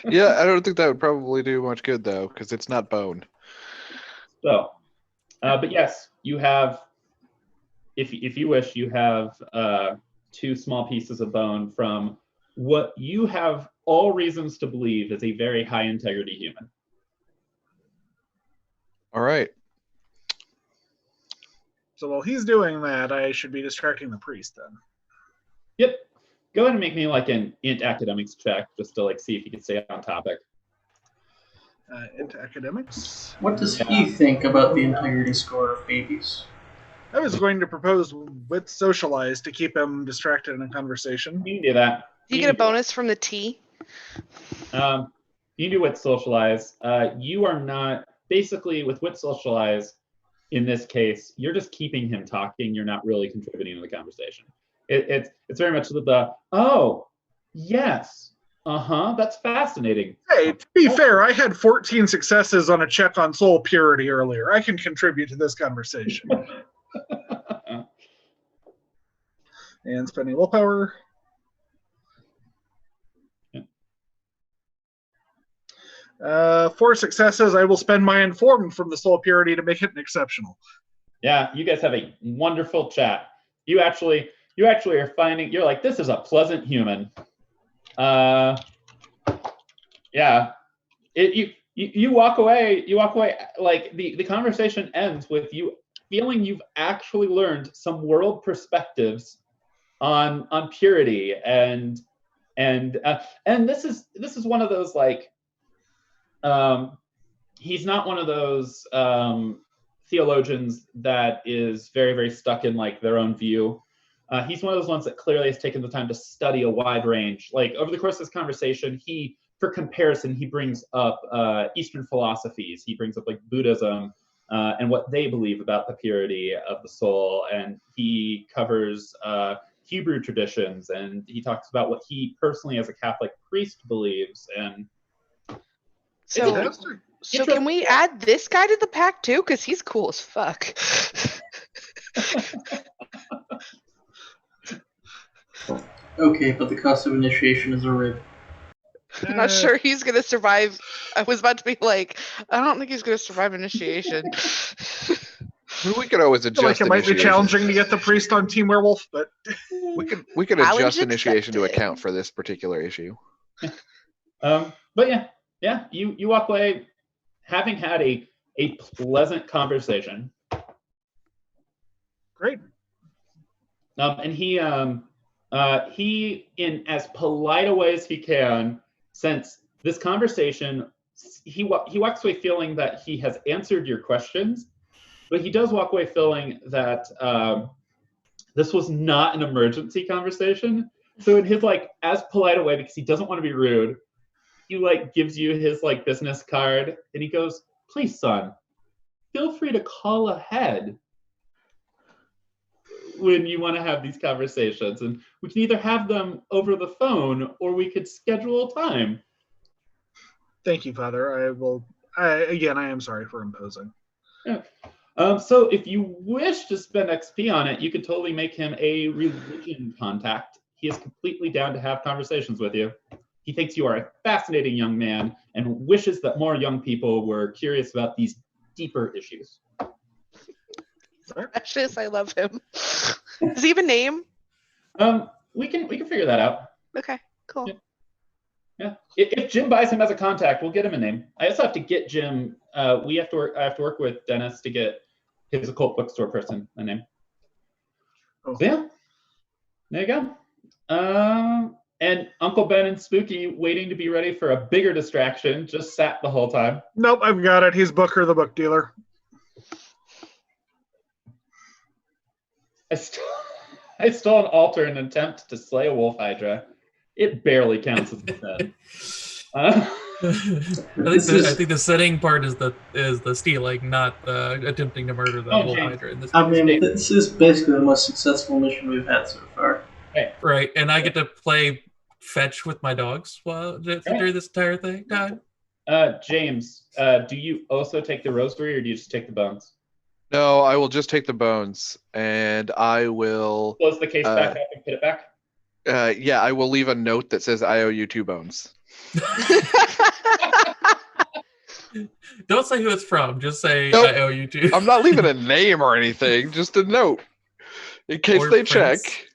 Speaker 3: Yeah, I don't think that would probably do much good though, because it's not bone.
Speaker 1: So, but yes, you have, if you wish, you have two small pieces of bone from what you have all reasons to believe is a very high integrity human.
Speaker 3: All right.
Speaker 4: So while he's doing that, I should be distracting the priest then.
Speaker 1: Yep. Go ahead and make me like an int academics check just to like see if you can stay on topic.
Speaker 4: Into academics.
Speaker 2: What does he think about the integrity score of babies?
Speaker 4: I was going to propose with socialize to keep him distracted in a conversation.
Speaker 1: You can do that.
Speaker 5: Do you get a bonus from the T?
Speaker 1: You can do wit socialize. You are not basically with wit socialize. In this case, you're just keeping him talking. You're not really contributing to the conversation. It's very much the oh yes, that's fascinating.
Speaker 4: Hey, to be fair, I had 14 successes on a check on soul purity earlier. I can contribute to this conversation. And spending willpower.
Speaker 1: Yeah.
Speaker 4: 4 successes. I will spend my informed from the soul purity to make it an exceptional.
Speaker 1: Yeah, you guys have a wonderful chat. You actually are finding, you're like, this is a pleasant human. Yeah. You walk away like the conversation ends with you feeling you've actually learned some world perspectives on purity and this is one of those like he's not one of those theologians that is very, very stuck in like their own view. He's one of those ones that clearly has taken the time to study a wide range. Like over the course of this conversation, for comparison, he brings up Eastern philosophies. He brings up like Buddhism and what they believe about the purity of the soul. And he covers Hebrew traditions, and he talks about what he personally as a Catholic priest believes. And
Speaker 5: So can we add this guy to the pack too? Because he's cool as fuck.
Speaker 2: Okay, but the cost of initiation is a rib.
Speaker 5: I'm not sure he's gonna survive. I was about to be like, I don't think he's gonna survive initiation.
Speaker 3: We could always
Speaker 4: I feel
Speaker 3: adjust.
Speaker 4: like it might be
Speaker 3: initiation.
Speaker 4: challenging to get the priest on Team Werewolf, but
Speaker 3: We could
Speaker 5: Challenge
Speaker 3: adjust initiation to
Speaker 5: accepted.
Speaker 3: account for this particular issue.
Speaker 1: But yeah, you walk away having had a pleasant conversation.
Speaker 4: great.
Speaker 1: And he in as polite a way as he can, since this conversation, he walks away feeling that he has answered your questions, But he does walk away feeling that this was not an emergency conversation. So in his like as polite a way, because he doesn't want to be rude, he like gives you his like business card and he goes, "Please, son, feel free to call ahead when you want to have these conversations, and we can either have them over the phone or we could schedule a time."
Speaker 4: Thank you, Father. I will. I am sorry for imposing.
Speaker 1: Yeah. So if you wish to spend XP on it, you could totally make him a religion contact. He is completely down to have conversations with you. He thinks you are a fascinating young man and wishes that more young people were curious about these deeper issues.
Speaker 5: Precious, I love him. Does he have a name?
Speaker 1: We can figure that out.
Speaker 5: Okay, cool.
Speaker 1: Yeah. Yeah. If Jim buys him as a contact, we'll get him a name. I also have to get Jim. I have to work with Dennis to get his occult bookstore person a name.
Speaker 4: Oh.
Speaker 1: So yeah, there you go. And Uncle Ben and Spooky, waiting to be ready for a bigger distraction, just sat the whole time.
Speaker 4: Nope, I've got it. He's Booker the book dealer.
Speaker 1: I stole an altar in an attempt to slay a wolf hydra. It barely counts as a sin.
Speaker 6: I think the setting part is the stealing, not attempting to murder the wolf hydra in this
Speaker 2: I
Speaker 6: case.
Speaker 2: mean, this is basically the most successful mission we've had so far.
Speaker 6: Right, and I get to play fetch with my dogs during this entire time.
Speaker 1: James, do you also take the rosary, or do you just take the bones?
Speaker 3: No, I will just take the bones, and I will.
Speaker 1: Close the case back up and put it back.
Speaker 3: Yeah, I will leave a note that says I owe you 2 bones.
Speaker 6: Don't say who it's from. Just say
Speaker 3: Nope.
Speaker 6: I owe you 2.
Speaker 3: I'm not leaving a name or anything, just a note in case
Speaker 6: Or
Speaker 3: they
Speaker 6: Prince.
Speaker 3: check.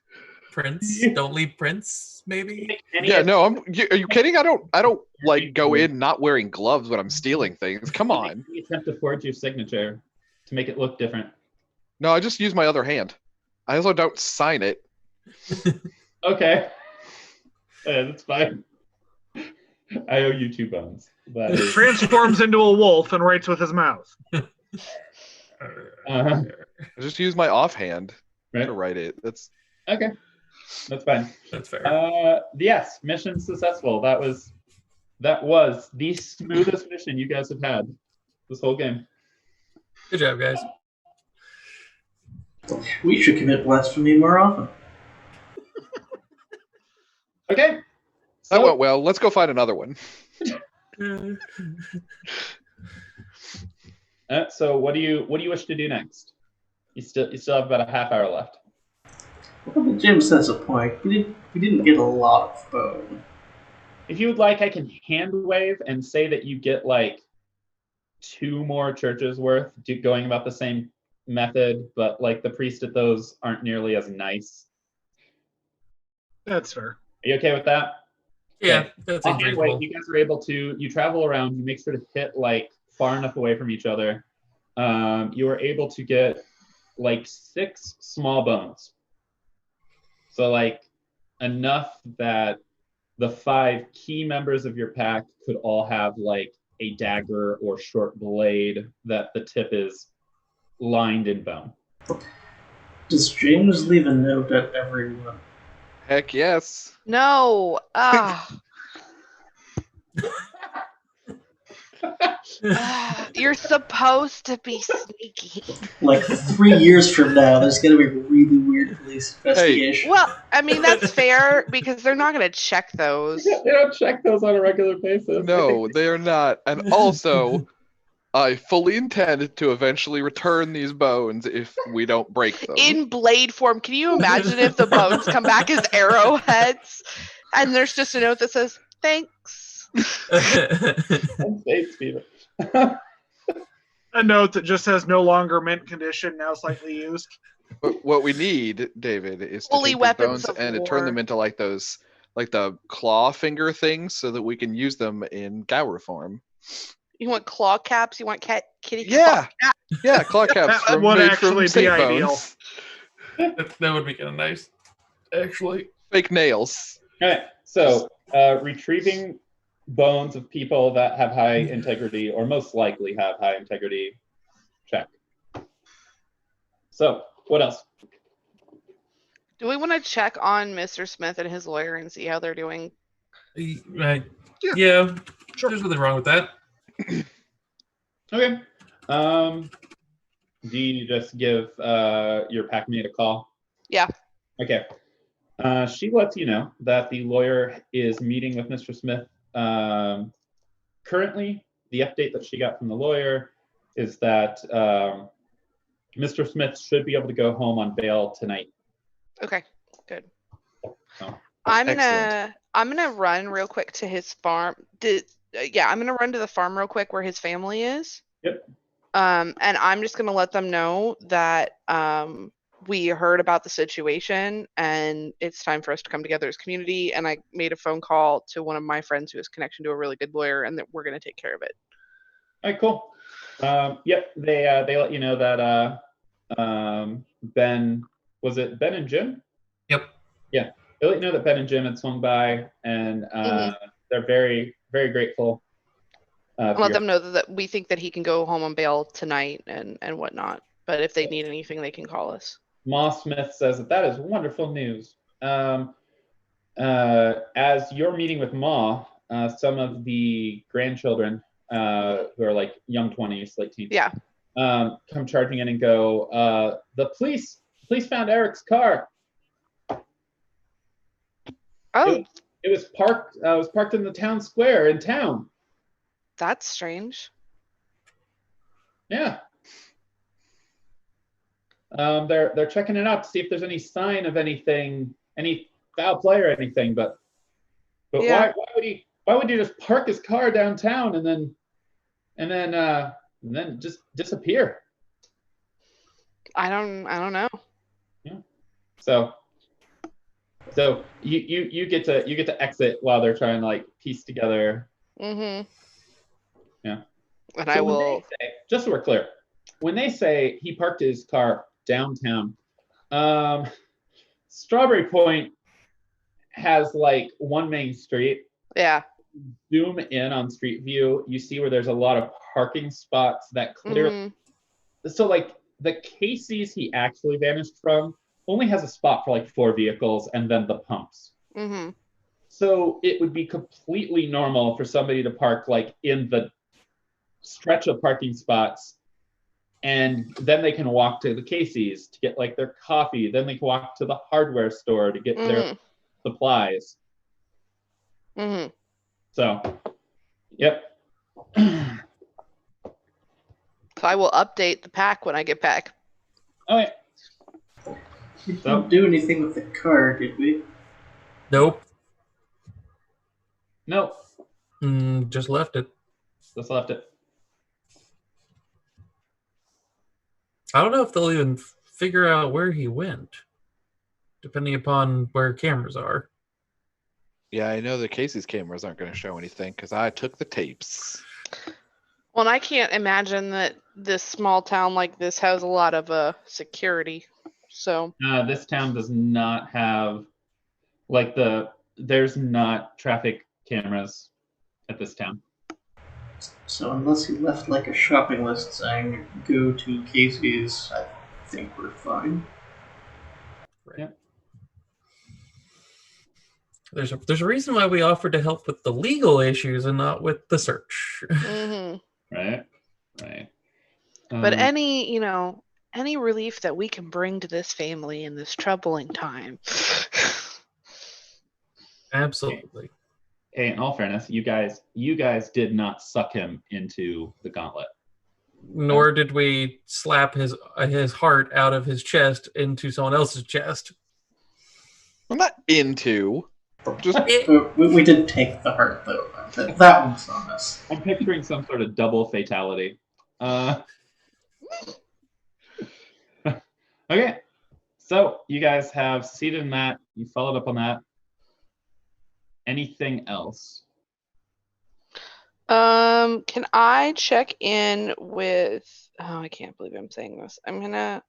Speaker 6: Prince. Don't leave Prince. Maybe.
Speaker 3: Yeah, no, are you kidding? I don't like go in not wearing gloves when I'm stealing things. Come on.
Speaker 1: You attempt to forge your signature to make it look different.
Speaker 3: No, I just use my other hand. I also don't sign it.
Speaker 1: Okay. That's fine. I owe you 2 bones. That is,
Speaker 4: Transforms into a wolf and writes with his mouth.
Speaker 3: I just use my offhand
Speaker 1: right.
Speaker 3: to write it. That's
Speaker 1: Okay. That's fine.
Speaker 6: That's fair.
Speaker 1: Yes, mission successful. That was the smoothest mission you guys have had this whole game.
Speaker 6: Good job, guys.
Speaker 2: We should commit blasphemy more often.
Speaker 1: Okay.
Speaker 3: that went well. Let's go find another one.
Speaker 1: So what do you wish to do next? You still have about a half hour left.
Speaker 2: Well, James has a point. We didn't get a lot of bone.
Speaker 1: If you would like, I can hand wave and say that you get like 2 more churches worth going about the same method, but like the priest at those aren't nearly as nice.
Speaker 4: That's fair.
Speaker 1: Are you okay with that?
Speaker 6: Yeah,
Speaker 1: Okay.
Speaker 6: that's
Speaker 1: On your way,
Speaker 6: reasonable.
Speaker 1: you guys are able to, you travel around, you make sure to hit like far enough away from each other. You are able to get like 6 small bones. So like enough that the 5 key members of your pack could all have like a dagger or short blade that the tip is lined in bone.
Speaker 2: Does James leave a note at everyone?
Speaker 3: Heck yes.
Speaker 5: No. You're supposed to be sneaky.
Speaker 2: Like 3 years from now, there's gonna be a really weird police investigation.
Speaker 5: Well, I mean, that's fair because they're not going to check those.
Speaker 1: They don't check those on a regular basis.
Speaker 3: No, they are not. And also, I fully intend to eventually return these bones if we don't break them.
Speaker 5: In blade form. Can you imagine if the bones come back as arrowheads and there's just a note that says, thanks?
Speaker 1: Thanks, Steven.
Speaker 4: A note that just says no longer mint condition, now slightly used.
Speaker 3: But what we need, David, is to
Speaker 5: Holy
Speaker 3: take these
Speaker 5: weapons
Speaker 3: bones
Speaker 5: of
Speaker 3: and to
Speaker 5: war.
Speaker 3: turn them into like those, like the claw finger things, so that we can use them in Gower form.
Speaker 5: You want claw caps? You want kitty
Speaker 3: Yeah.
Speaker 5: claw caps?
Speaker 3: Yeah, claw caps
Speaker 4: That
Speaker 3: from,
Speaker 4: would
Speaker 3: made
Speaker 4: actually
Speaker 3: from
Speaker 4: be
Speaker 3: snake
Speaker 4: ideal.
Speaker 3: bones.
Speaker 6: That would be kind of nice, actually.
Speaker 3: Fake nails.
Speaker 1: All right, so retrieving bones of people that have high integrity or most likely have high integrity check. So, what else?
Speaker 5: Do we want to check on Mr. Smith and his lawyer and see how they're doing?
Speaker 6: Right.
Speaker 4: Yeah.
Speaker 6: Yeah.
Speaker 4: Sure.
Speaker 6: There's nothing wrong with that.
Speaker 1: Okay. Do you just give your packmate a call?
Speaker 5: Yeah.
Speaker 1: Okay. She lets you know that the lawyer is meeting with Mr. Smith. Currently, the update that she got from the lawyer is that Mr. Smith should be able to go home on bail tonight.
Speaker 5: Okay. Good.
Speaker 1: Oh.
Speaker 5: I'm
Speaker 3: Excellent.
Speaker 5: gonna run real quick to his farm. I'm gonna run to the farm real quick where his family is.
Speaker 1: Yep.
Speaker 5: And I'm just gonna let them know that we heard about the situation and it's time for us to come together as community. And I made a phone call to one of my friends who has connection to a really good lawyer, and that we're gonna take care of it.
Speaker 1: All right, cool. Yep, they let you know that Ben, was it Ben and Jim?
Speaker 6: Yep.
Speaker 1: Yeah, they let you know that Ben and Jim had swung by, and they're very, very grateful.
Speaker 5: Let them know that we think that he can go home on bail tonight and whatnot. But if they need anything, they can call us.
Speaker 1: Ma Smith says that is wonderful news. As you're meeting with Ma, some of the grandchildren who are like young 20s, late teens,
Speaker 5: Yeah.
Speaker 1: come charging in and go, the police found Eric's car.
Speaker 5: Oh,
Speaker 1: It was parked in the town square in town.
Speaker 5: that's strange.
Speaker 1: Yeah. They're checking it out to see if there's any sign of anything, any foul play or anything. But
Speaker 5: Yeah.
Speaker 1: why would he just park his car downtown and then just disappear?
Speaker 5: I don't know.
Speaker 1: Yeah. So you get to exit while they're trying to like piece together.
Speaker 5: Mm-hmm.
Speaker 1: Yeah.
Speaker 5: And
Speaker 1: So
Speaker 5: I
Speaker 1: when
Speaker 5: will.
Speaker 1: they say, just so we're clear, when they say he parked his car downtown, Strawberry Point has like one main street.
Speaker 5: Yeah.
Speaker 1: Zoom in on Street View, you see where there's a lot of parking spots that clearly.
Speaker 5: Mm-hmm.
Speaker 1: So like the Casey's he actually vanished from only has a spot for like 4 vehicles and then the pumps.
Speaker 5: Mm-hmm.
Speaker 1: So it would be completely normal for somebody to park like in the stretch of parking spots, and then they can walk to the Casey's to get like their coffee. Then they can walk to the hardware store to get their supplies.
Speaker 5: Mm-hmm.
Speaker 1: So, yep.
Speaker 5: So I will update the pack when I get back.
Speaker 1: Okay.
Speaker 2: We didn't do anything with the car, did we?
Speaker 6: Nope.
Speaker 1: Nope.
Speaker 6: Just left it.
Speaker 1: Just left it.
Speaker 6: I don't know if they'll even figure out where he went, depending upon where cameras are.
Speaker 3: Yeah, I know the Casey's cameras aren't going to show anything because I took the tapes.
Speaker 5: Well, and I can't imagine that this small town like this has a lot of security. So
Speaker 1: This town does not have like there's not traffic cameras at this town.
Speaker 2: So unless he left like a shopping list saying go to Casey's, I think we're fine.
Speaker 6: Right.
Speaker 1: Yeah.
Speaker 6: There's a reason why we offered to help with the legal issues and not with the search.
Speaker 1: Right.
Speaker 5: But any relief that we can bring to this family in this troubling time.
Speaker 6: Absolutely.
Speaker 1: Hey, in all fairness, you guys did not suck him into the gauntlet.
Speaker 6: Nor did we slap his heart out of his chest into someone else's chest.
Speaker 3: I'm not into. Just
Speaker 2: we did take the heart though. That one's on us.
Speaker 1: I'm picturing some sort of double fatality. Okay, so you guys have succeeded in that. You followed up on that. Anything else?
Speaker 5: Can I check in with? Oh, I can't believe I'm saying this. I'm gonna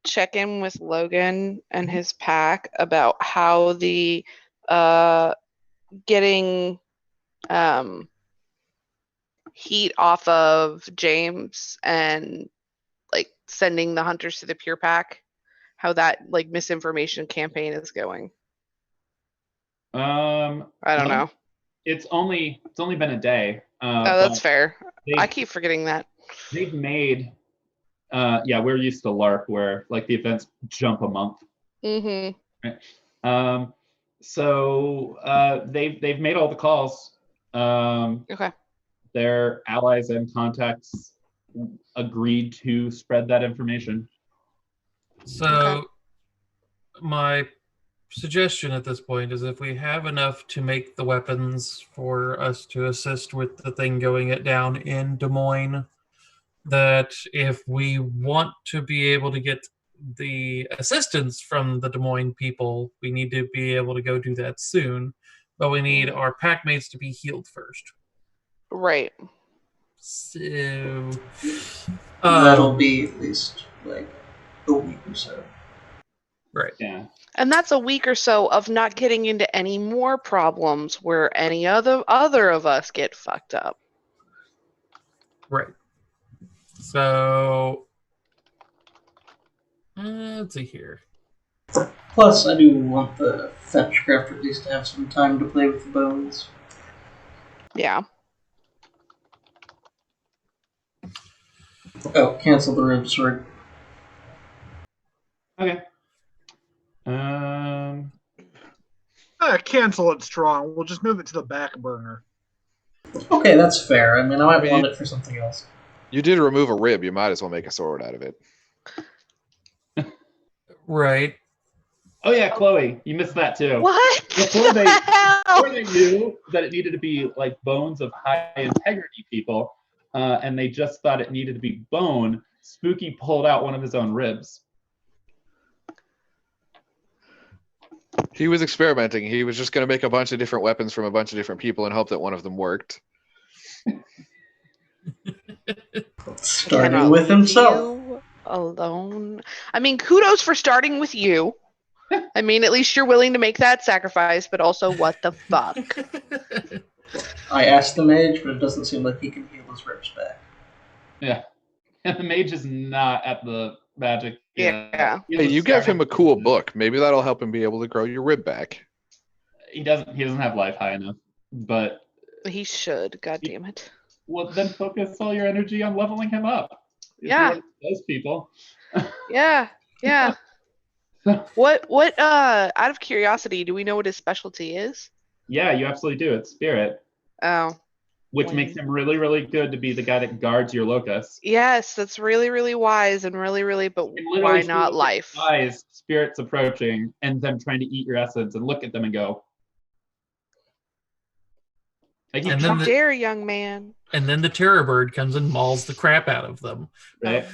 Speaker 5: check in with Logan and his pack about how the getting heat off of James and like sending the hunters to the Pure Pack? How that like misinformation campaign is going? I don't know.
Speaker 1: It's only been a day.
Speaker 5: Oh, that's
Speaker 1: but
Speaker 5: fair. I
Speaker 1: They,
Speaker 5: keep forgetting that.
Speaker 1: they've made. Yeah, we're used to LARP where like the events jump a month.
Speaker 5: Mm-hmm.
Speaker 1: Right? So they've made all the calls.
Speaker 5: Okay.
Speaker 1: Their allies and contacts agreed to spread that information.
Speaker 6: So,
Speaker 5: Okay.
Speaker 6: my suggestion at this point is if we have enough to make the weapons for us to assist with the thing going it down in Des Moines, that if we want to be able to get the assistance from the Des Moines people, we need to be able to go do that soon. But we need our pack mates to be healed first.
Speaker 5: Right.
Speaker 6: So
Speaker 2: That'll be at least like a week or so.
Speaker 6: right.
Speaker 1: Yeah.
Speaker 5: And that's a week or so of not getting into any more problems where any other of us get fucked up.
Speaker 6: Right. So let's see here.
Speaker 2: Plus, I do want the fetch craft at least to have some time to play with the bones.
Speaker 5: Yeah.
Speaker 2: Oh, cancel the rib sword.
Speaker 1: Okay.
Speaker 4: Cancel it strong. We'll just move it to the back burner.
Speaker 2: Okay, that's fair. I mean, I might
Speaker 3: mean,
Speaker 2: want
Speaker 3: you-
Speaker 2: it for something else.
Speaker 3: You did remove a rib. You might as well make a sword out of it.
Speaker 6: Right.
Speaker 1: Oh yeah, Chloe, you missed that too.
Speaker 5: What?
Speaker 1: Before they-
Speaker 5: the hell?
Speaker 1: Before they knew that it needed to be like bones of high integrity people, and they just thought it needed to be bone, Spooky pulled out one of his own ribs.
Speaker 3: He was experimenting. He was just going to make a bunch of different weapons from a bunch of different people and hope that one of them worked.
Speaker 2: Starting
Speaker 5: Cannot
Speaker 2: with
Speaker 5: leave
Speaker 2: himself.
Speaker 5: you alone. I mean, kudos for starting with you. I mean, at least you're willing to make that sacrifice, but also, what the fuck?
Speaker 2: I asked the mage, but it doesn't seem like he can heal his ribs back.
Speaker 1: Yeah. And the mage is not at the magic.
Speaker 5: Yeah.
Speaker 1: He's
Speaker 3: Hey,
Speaker 1: a
Speaker 3: you give him a
Speaker 1: starting-
Speaker 3: cool book. Maybe that'll help him be able to grow your rib back.
Speaker 1: He doesn't have life high enough. But
Speaker 5: He should. God damn it.
Speaker 1: well, then focus all your energy on leveling him up.
Speaker 5: Yeah.
Speaker 1: Those people.
Speaker 5: Yeah. Yeah. What out of curiosity, do we know what his specialty is?
Speaker 1: Yeah, you absolutely do. It's spirit,
Speaker 5: Oh.
Speaker 1: which
Speaker 5: Lame.
Speaker 1: makes him really, really good to be the guy that guards your locus.
Speaker 5: Yes, that's really, really wise and really, really, but
Speaker 1: You can literally
Speaker 5: why not
Speaker 1: see
Speaker 5: life?
Speaker 1: Eyes, spirits approaching, and them trying to eat your essence, and look at them and go. Like he
Speaker 6: And then
Speaker 5: How
Speaker 6: the-
Speaker 5: dare, young man?
Speaker 6: And then the terror bird comes and mauls the crap out of them.
Speaker 1: right?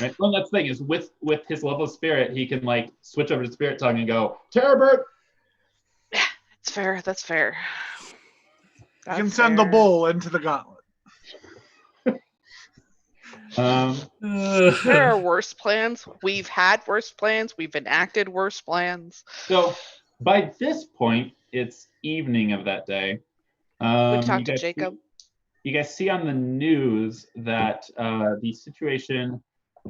Speaker 1: Right. Well, that's the thing is with his level of spirit, he can like switch over to spirit tongue and go Terrorbird.
Speaker 5: That's fair. That's fair.
Speaker 4: You can send the
Speaker 5: fair.
Speaker 4: bull into the gauntlet.
Speaker 5: There are worse plans. We've had worse plans. We've enacted worse plans.
Speaker 1: So by this point, it's evening of that day.
Speaker 5: We
Speaker 1: You
Speaker 5: talked to
Speaker 1: guys
Speaker 5: Jacob.
Speaker 1: you guys see on the news that the situation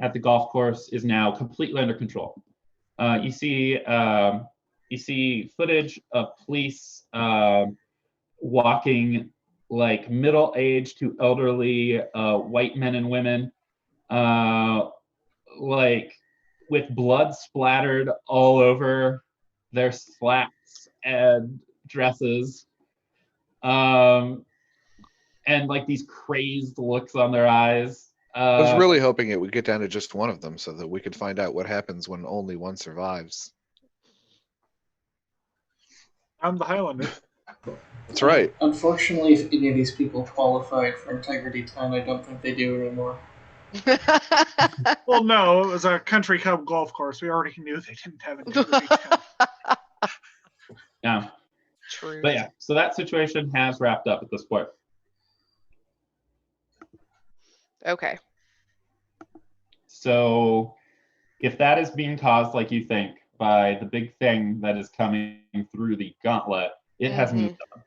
Speaker 1: at the golf course is now completely under control. You see footage of police walking like middle-aged to elderly white men and women, like with blood splattered all over their slacks and dresses. And like these crazed looks on their eyes.
Speaker 3: I was really hoping it would get down to just one of them so that we could find out what happens when only one survives.
Speaker 4: I'm the Highlander.
Speaker 3: That's right.
Speaker 2: Unfortunately, if any of these people qualified for Integrity 10, I don't think they do anymore.
Speaker 4: Well, no, it was a country club golf course. We already knew they didn't have integrity.
Speaker 1: Yeah.
Speaker 5: True.
Speaker 1: But yeah, so that situation has wrapped up at this point.
Speaker 5: Okay.
Speaker 1: So if that is being caused like you think by the big thing that is coming through the gauntlet, it has moved on.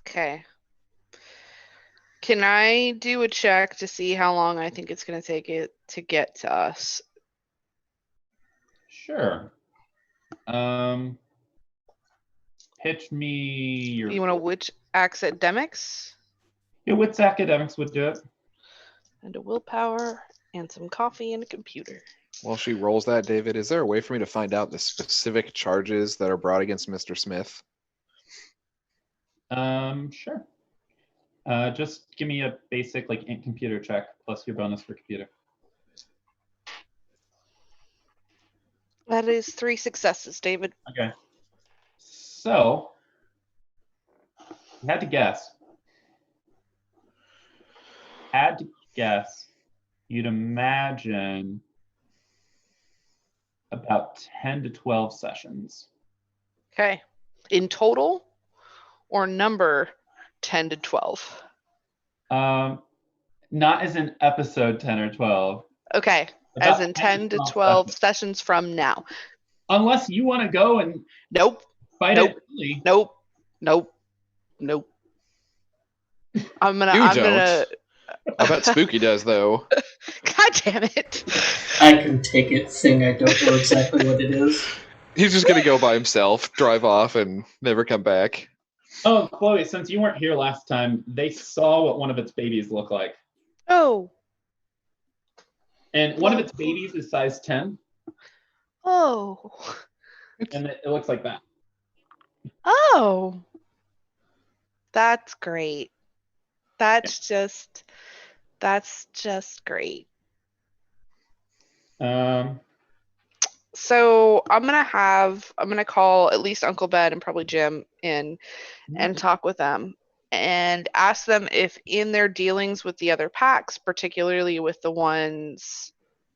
Speaker 5: Okay. Can I do a check to see how long I think it's going to take it to get to us?
Speaker 1: Sure. Pitch me your.
Speaker 5: You want to which academics
Speaker 1: Yeah, wits academics would do it.
Speaker 5: and a willpower and some coffee and a computer.
Speaker 3: While she rolls that, David, is there a way for me to find out the specific charges that are brought against Mr. Smith?
Speaker 1: Sure. Just give me a basic like int computer check plus your bonus for computer.
Speaker 5: That is 3 successes, David.
Speaker 1: Okay. So, you had to guess. You'd imagine about 10 to 12 sessions.
Speaker 5: Okay. In total or number 10 to 12?
Speaker 1: Not as in episode 10 or 12.
Speaker 5: Okay.
Speaker 1: About
Speaker 5: As in 10 to 12 sessions from now.
Speaker 1: Unless you want to go and
Speaker 5: Nope.
Speaker 1: fight
Speaker 5: Nope.
Speaker 1: it early.
Speaker 5: Nope. Nope. Nope. I'm gonna
Speaker 3: I bet Spooky does, though.
Speaker 5: God damn it.
Speaker 2: I can take it, thing. I don't know exactly what it is.
Speaker 3: He's just gonna go by himself, drive off, and never come back.
Speaker 1: Oh, Chloe, since you weren't here last time, they saw what one of its babies looked like.
Speaker 5: Oh.
Speaker 1: And one of its babies is size 10,
Speaker 5: Oh.
Speaker 1: and it looks like that.
Speaker 5: Oh. That's great. That's just great. So I'm gonna call at least Uncle Ben and probably Jim in and talk with them and ask them if in their dealings with the other packs, particularly with the ones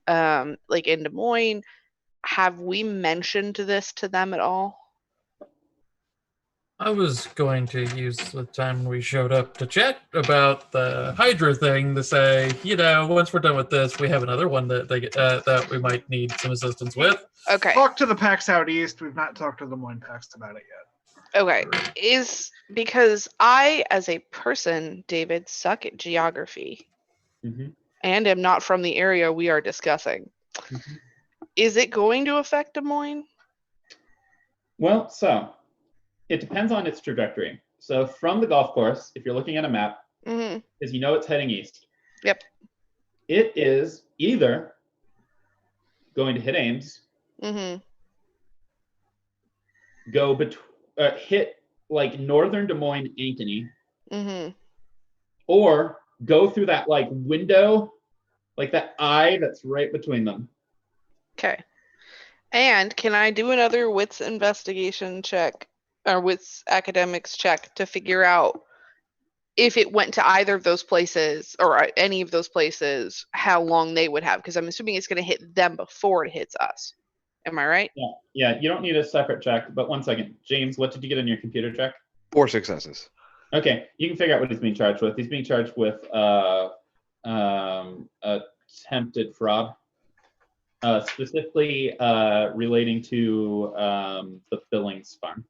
Speaker 5: like in Des Moines, have we mentioned this to them at all?
Speaker 6: I was going to use the time we showed up to chat about the Hydra thing to say, once we're done with this, we have another one that we might need some assistance with.
Speaker 5: Okay.
Speaker 4: Talk to the PAX out east. We've not talked to the Moines PAX about it yet.
Speaker 5: Okay. Is because I, as a person, David, suck at geography and am not from the area we are discussing. Is it going to affect Des Moines?
Speaker 1: Well, so it depends on its trajectory. So from the golf course, if you're looking at a map, because it's heading east.
Speaker 5: Yep.
Speaker 1: It is either going to hit Ames, go hit like northern Des Moines, Ankeny, or go through that like window, like that eye that's right between them.
Speaker 5: Okay. And can I do another wits investigation check or wits academics check to figure out if it went to either of those places or any of those places, how long they would have? Because I'm assuming it's going to hit them before it hits us. Am I right?
Speaker 1: Yeah. You don't need a separate check, but 1 second. James, what did you get on your computer check?
Speaker 3: 4 successes.
Speaker 1: Okay, you can figure out what he's being charged with. He's being charged with attempted fraud, specifically relating to the Billings farm.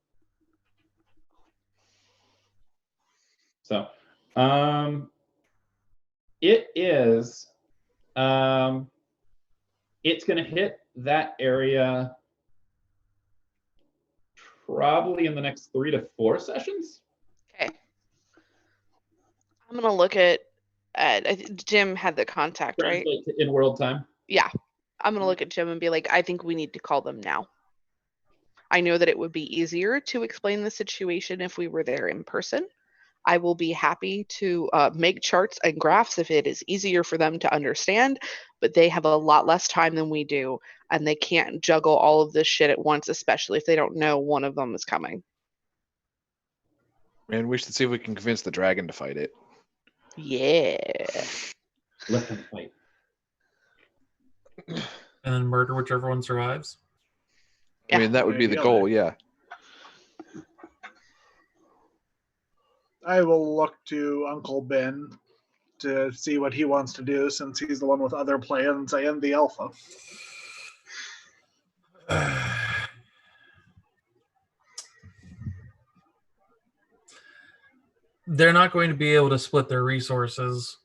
Speaker 1: So, it is. It's going to hit that area probably in the next 3 to 4 sessions.
Speaker 5: Okay. I'm gonna look at Jim had the contact, right?
Speaker 1: In world time.
Speaker 5: Yeah. I'm gonna look at Jim and be like, I think we need to call them now. I know that it would be easier to explain the situation if we were there in person. I will be happy to make charts and graphs if it is easier for them to understand, but they have a lot less time than we do, and they can't juggle all of this shit at once, especially if they don't know one of them is coming.
Speaker 3: And we should see if we can convince the dragon to fight it.
Speaker 5: Yeah.
Speaker 1: Let them fight.
Speaker 6: And then murder whichever one survives.
Speaker 3: I mean, that would be the goal, yeah.
Speaker 4: I will look to Uncle Ben to see what he wants to do, since he's the one with other plans and the alpha.
Speaker 6: they're not going to be able to split their resources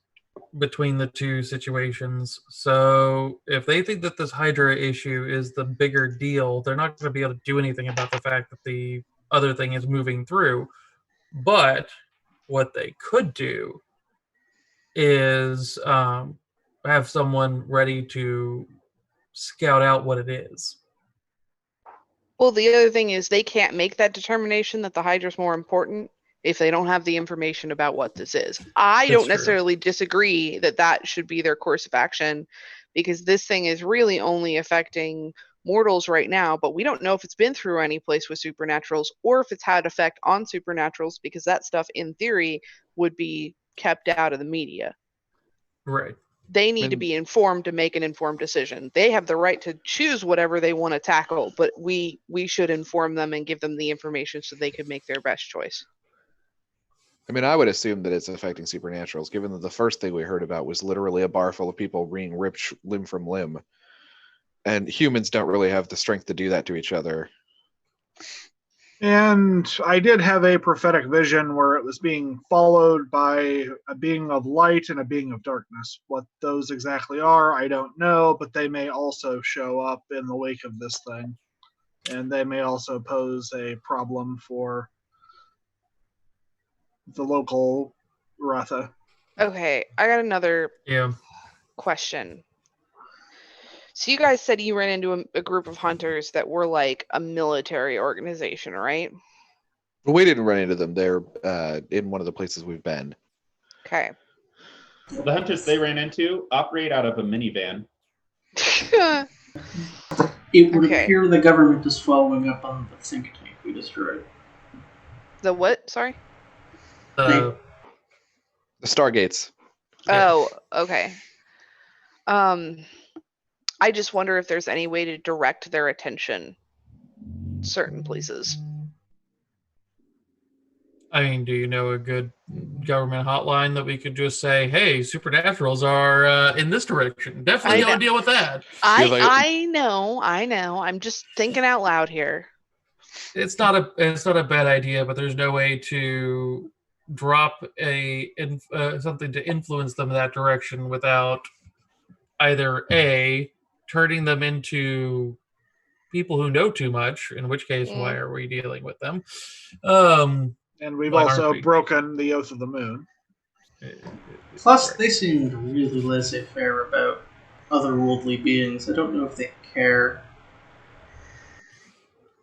Speaker 6: between the two situations. So if they think that this Hydra issue is the bigger deal, they're not going to be able to do anything about the fact that the other thing is moving through. But what they could do is have someone ready to scout out what it is.
Speaker 5: Well, the other thing is they can't make that determination that the Hydra's more important if they don't have the information about what this is. I
Speaker 6: That's
Speaker 5: don't
Speaker 6: true.
Speaker 5: necessarily disagree that that should be their course of action, because this thing is really only affecting mortals right now, but we don't know if it's been through any place with supernaturals or if it's had effect on supernaturals, because that stuff in theory would be kept out of the media.
Speaker 6: Right.
Speaker 5: They need to be informed to make an informed decision. They have the right to choose whatever they want to tackle, but we should inform them and give them the information so they could make their best choice.
Speaker 3: I mean, I would assume that it's affecting supernaturals, given that the first thing we heard about was literally a bar full of people being ripped limb from limb. And humans don't really have the strength to do that to each other.
Speaker 4: And I did have a prophetic vision where it was being followed by a being of light and a being of darkness. What those exactly are, I don't know, but they may also show up in the wake of this thing. And they may also pose a problem for the local Ratha.
Speaker 5: Okay, I got another
Speaker 6: Yeah.
Speaker 5: question. So you guys said you ran into a group of hunters that were like a military organization, right?
Speaker 3: But we didn't run into them. They're in one of the places we've been.
Speaker 5: Okay.
Speaker 1: The hunters they ran into operate out of a minivan.
Speaker 2: It would
Speaker 5: Okay.
Speaker 2: appear the government is following up on the think tank we destroyed.
Speaker 5: The what? Sorry?
Speaker 3: The Stargates.
Speaker 6: Yeah.
Speaker 5: Oh, okay. I just wonder if there's any way to direct their attention certain places.
Speaker 6: I mean, do you know a good government hotline that we could just say, hey, supernaturals are in this direction? Definitely
Speaker 5: I
Speaker 6: don't
Speaker 5: know.
Speaker 6: deal with that.
Speaker 5: I know. I'm just thinking out loud here.
Speaker 6: It's not a bad idea, but there's no way to drop something to influence them in that direction without either A, turning them into people who know too much, in which case, why are we dealing with them?
Speaker 4: And we've
Speaker 6: Why aren't
Speaker 4: also
Speaker 6: we?
Speaker 4: broken the Oath of the Moon.
Speaker 2: Plus, they seemed really laissez-faire about otherworldly beings. I don't know if they care.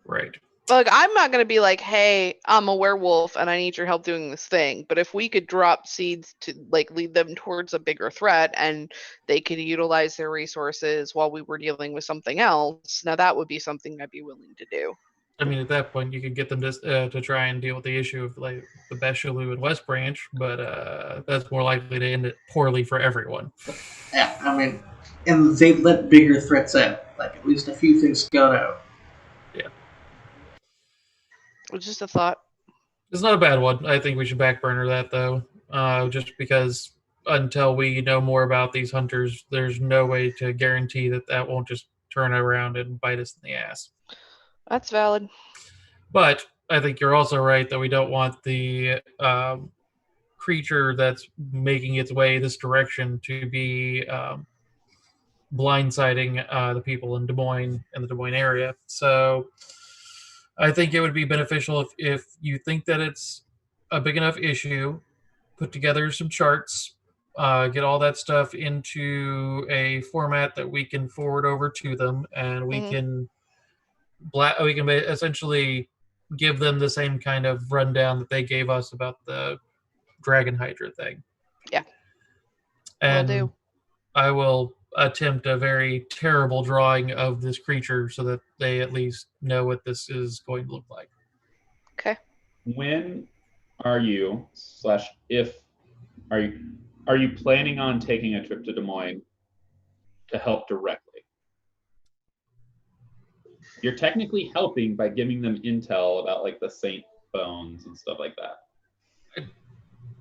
Speaker 6: Right.
Speaker 5: Like, I'm not going to be like, hey, I'm a werewolf and I need your help doing this thing. But if we could drop seeds to like lead them towards a bigger threat and they could utilize their resources while we were dealing with something else, now that would be something I'd be willing to do.
Speaker 6: I mean, at that point, you could get them to try and deal with the issue of like the Beshulu and West Branch, but that's more likely to end it poorly for everyone.
Speaker 2: Yeah, I mean, and they let bigger threats out. Like, at least a few things got out.
Speaker 5: It's just a thought.
Speaker 6: It's not a bad one. I think we should backburner that though, just because until we know more about these hunters, there's no way to guarantee that won't just turn around and bite us in the ass.
Speaker 5: That's valid.
Speaker 6: But I think you're also right that we don't want the creature that's making its way this direction to be blindsiding the people in Des Moines and the Des Moines area. So I think it would be beneficial if you think that it's a big enough issue, put together some charts, get all that stuff into a format that we can forward over to them, and we can essentially give them the same kind of rundown that they gave us about the Dragon Hydra thing.
Speaker 5: Yeah.
Speaker 6: And
Speaker 5: Will do.
Speaker 6: I will attempt a very terrible drawing of this creature so that they at least know what this is going to look like.
Speaker 5: Okay.
Speaker 1: When are you /if are you planning on taking a trip to Des Moines to help directly? You're technically helping by giving them intel about like the Saint bones and stuff like that.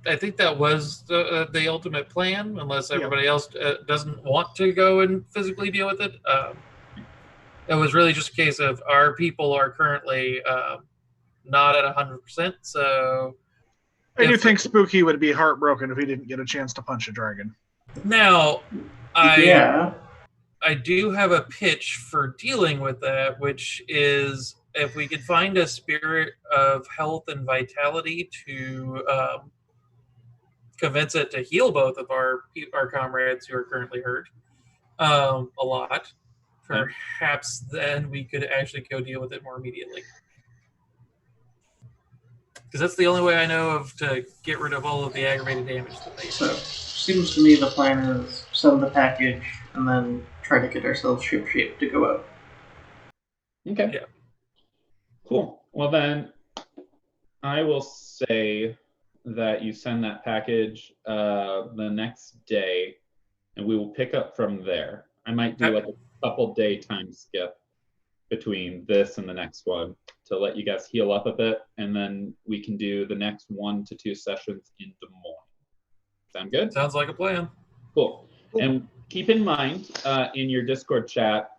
Speaker 6: I think that was the ultimate plan, unless everybody else doesn't want to go and physically deal with it. It was really just a case of our people are currently not at 100%, so
Speaker 4: I do
Speaker 6: Yes.
Speaker 4: think Spooky would be heartbroken if he didn't get a chance to punch a dragon.
Speaker 6: Now,
Speaker 2: Yeah.
Speaker 6: I do have a pitch for dealing with that, which is if we could find a spirit of health and vitality to convince it to heal both of our comrades who are currently hurt a lot, perhaps then we could actually go deal with it more immediately. Because that's the only way I know of to get rid of all of the aggravated damage that they
Speaker 2: So, seems to me the plan is send the package and then try to get ourselves ship-shape to go out.
Speaker 1: Okay.
Speaker 6: Yeah.
Speaker 1: Cool. Well, then I will say that you send that package the next day, and we will pick up from there. I might do like a couple day time skip between this and the next one to let you guys heal up a bit, and then we can do the next 1 to 2 sessions in Des Moines. Sound good?
Speaker 6: Sounds like a plan.
Speaker 1: Cool. And keep in mind in your Discord chat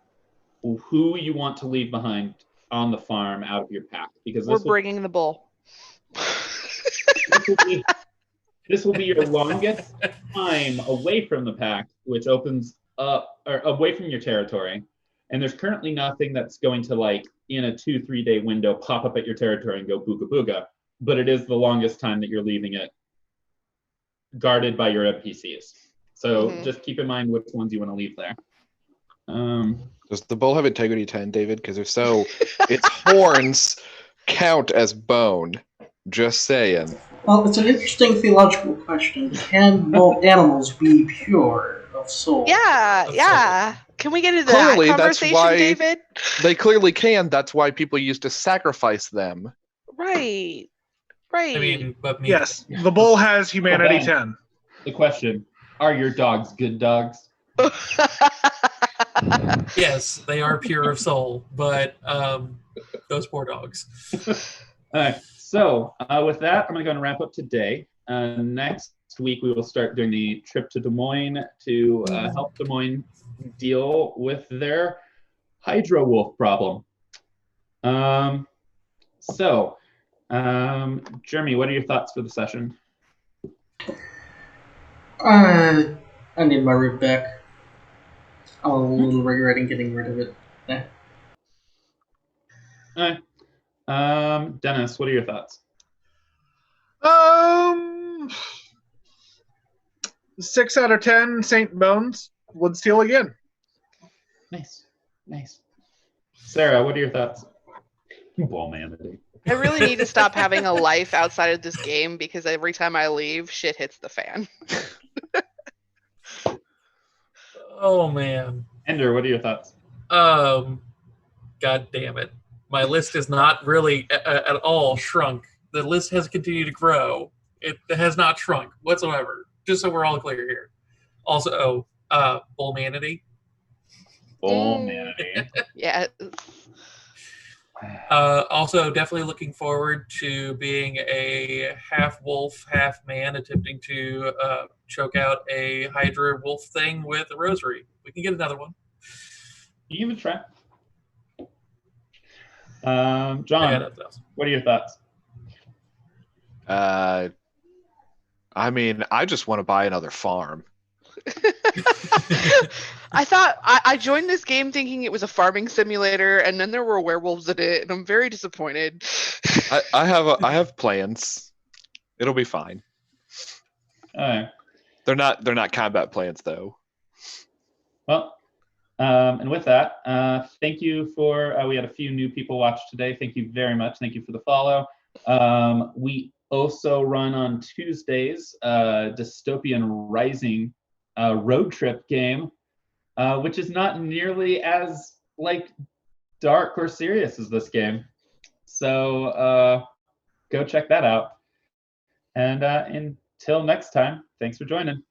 Speaker 1: who you want to leave behind on the farm out of your pack, because
Speaker 5: We're bringing the bull.
Speaker 1: this will be your longest time away from the pack, which opens up or away from your territory. And there's currently nothing that's going to, like, in a 2-3 day window, pop up at your territory and go booga booga. But it is the longest time that you're leaving it guarded by your NPCs. So just keep in mind which ones you want to leave there.
Speaker 3: Does the bull have integrity 10, David? Because if so, its horns count as bone. Just saying.
Speaker 2: Well, it's an interesting theological question. Can both animals be pure of soul?
Speaker 5: Yeah. Can we get into
Speaker 3: Clearly,
Speaker 5: that
Speaker 3: that's
Speaker 5: conversation,
Speaker 3: why-
Speaker 5: David?
Speaker 3: They clearly can. That's why people used to sacrifice them.
Speaker 5: Right.
Speaker 6: I mean, but me.
Speaker 4: Yes, the bull has humanity
Speaker 1: Okay.
Speaker 4: 10.
Speaker 1: The question, are your dogs good dogs?
Speaker 6: Yes, they are pure of soul, but those poor dogs.
Speaker 1: All right. So with that, I'm going to go and wrap up today. Next week, we will start doing the trip to Des Moines to help Des Moines deal with their Hydra Wolf problem. Jeremy, what are your thoughts for the session?
Speaker 2: I need my root back. I'm a little regretting getting rid of it.
Speaker 1: All right. Dennis, what are your thoughts?
Speaker 4: 6 out of 10 Saint Bones would steal again.
Speaker 1: Nice. Sarah, what are your thoughts? Ballmanity.
Speaker 5: I really need to stop having a life outside of this game because every time I leave, shit hits the fan.
Speaker 6: Oh man.
Speaker 1: Ender, what are your thoughts?
Speaker 6: God damn it. My list is not really at all shrunk. The list has continued to grow. It has not shrunk whatsoever. Just so we're all clear here. Also, Bullmanity.
Speaker 1: Ballmanity.
Speaker 5: Yeah.
Speaker 6: Also, definitely looking forward to being a half wolf, half man, attempting to choke out a Hydra wolf thing with a rosary. We can get another one.
Speaker 1: You give it a try.
Speaker 6: I got
Speaker 1: John,
Speaker 6: nothing else.
Speaker 1: what are your thoughts?
Speaker 3: I mean, I just want to buy another farm.
Speaker 5: I thought I joined this game thinking it was a farming simulator, and then there were werewolves in it, and I'm very disappointed.
Speaker 3: I have plans. It'll be fine.
Speaker 1: All right.
Speaker 3: They're not combat plans though.
Speaker 1: Well, and with that, thank you for, we had a few new people watch today. Thank you very much. Thank you for the follow. We also run on Tuesdays, Dystopian Rising road trip game, which is not nearly as like dark or serious as this game. So go check that out. And until next time, thanks for joining.